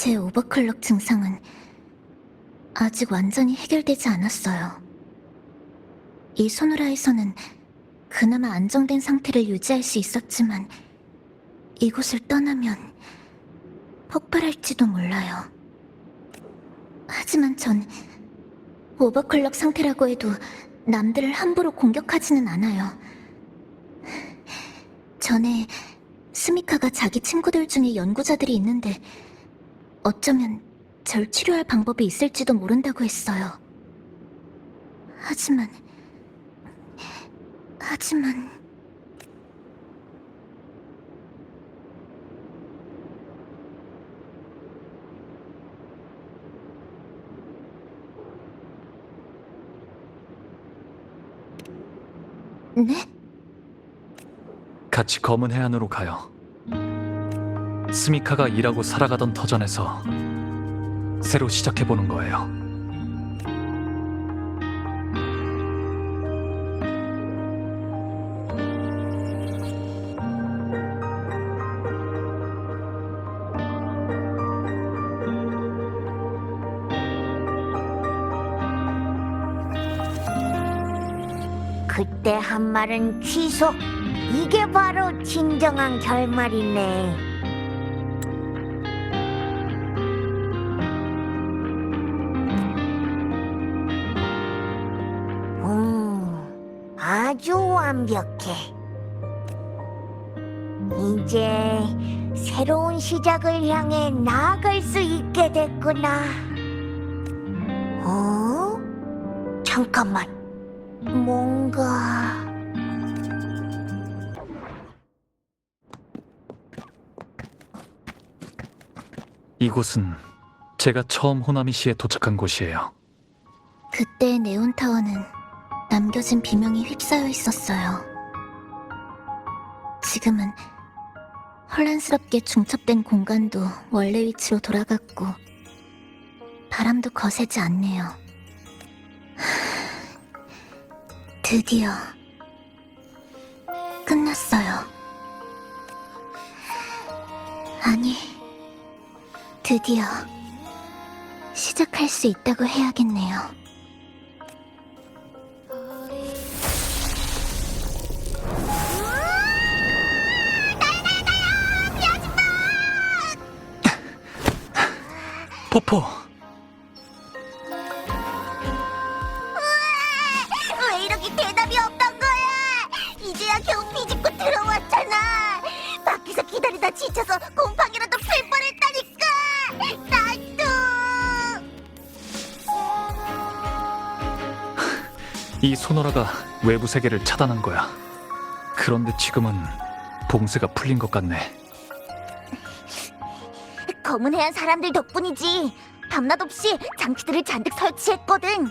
제 오버클럭 증상은 아직 완전히 해결되지 않았어요. 이 소노라에서는 그나마 안정된 상태를 유지할 수 있었지만 이곳을 떠나면 폭발할지도 몰라요. 하지만 전 오버클럭 상태라고 해도 남들을 함부로 공격하지는 않아요. 전에 스미카가 자기 친구들 중에 연구자들이 있는데 어쩌면 절 치료할 방법이 있을지도 모른다고 했어요. 하지만 네? 같이 검은 해안으로 가요. 스미카가 일하고 살아가던 터전에서 새로 시작해보는 거예요. 그때 한 말은 취소. 이게 바로 진정한 결말이네. 아주 완벽해. 이제 새로운 시작을 향해 나아갈 수 있게 됐구나. 잠깐만. 뭔가... 이곳은 제가 처음 호나미시에 도착한 곳이에요. 그때의 네온타워는 남겨진 비명이 휩싸여 있었어요. 지금은 혼란스럽게 중첩된 공간도 원래 위치로 돌아갔고 바람도 거세지 않네요. 드디어 끝났어요. 아니, 드디어 시작할 수 있다고 해야겠네요. 포포! 왜 이렇게 대답이 없던 거야? 이제야 겨우 비집고 들어왔잖아. 밖에서 기다리다 지쳐서 곰팡이라도 필 뻔했다니까. 나도. 이 소노라가 외부 세계를 차단한 거야. 그런데 지금은 봉쇄가 풀린 것 같네. 검은 해안 사람들 덕분이지. 밤낮없이 장치들을 잔뜩 설치했거든.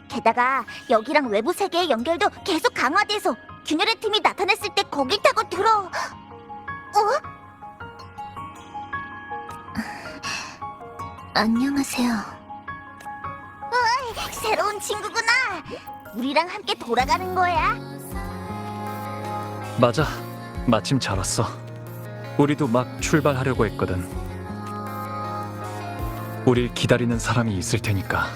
게다가 여기랑 외부 세계의 연결도 계속 강화돼서 균열의 팀이 나타났을 때 거길 타고 들어. 안녕하세요. 새로운 친구구나. 우리랑 함께 돌아가는 거야. 맞아. 마침 잘 왔어. 우리도 막 출발하려고 했거든. 우릴 기다리는 사람이 있을 테니까.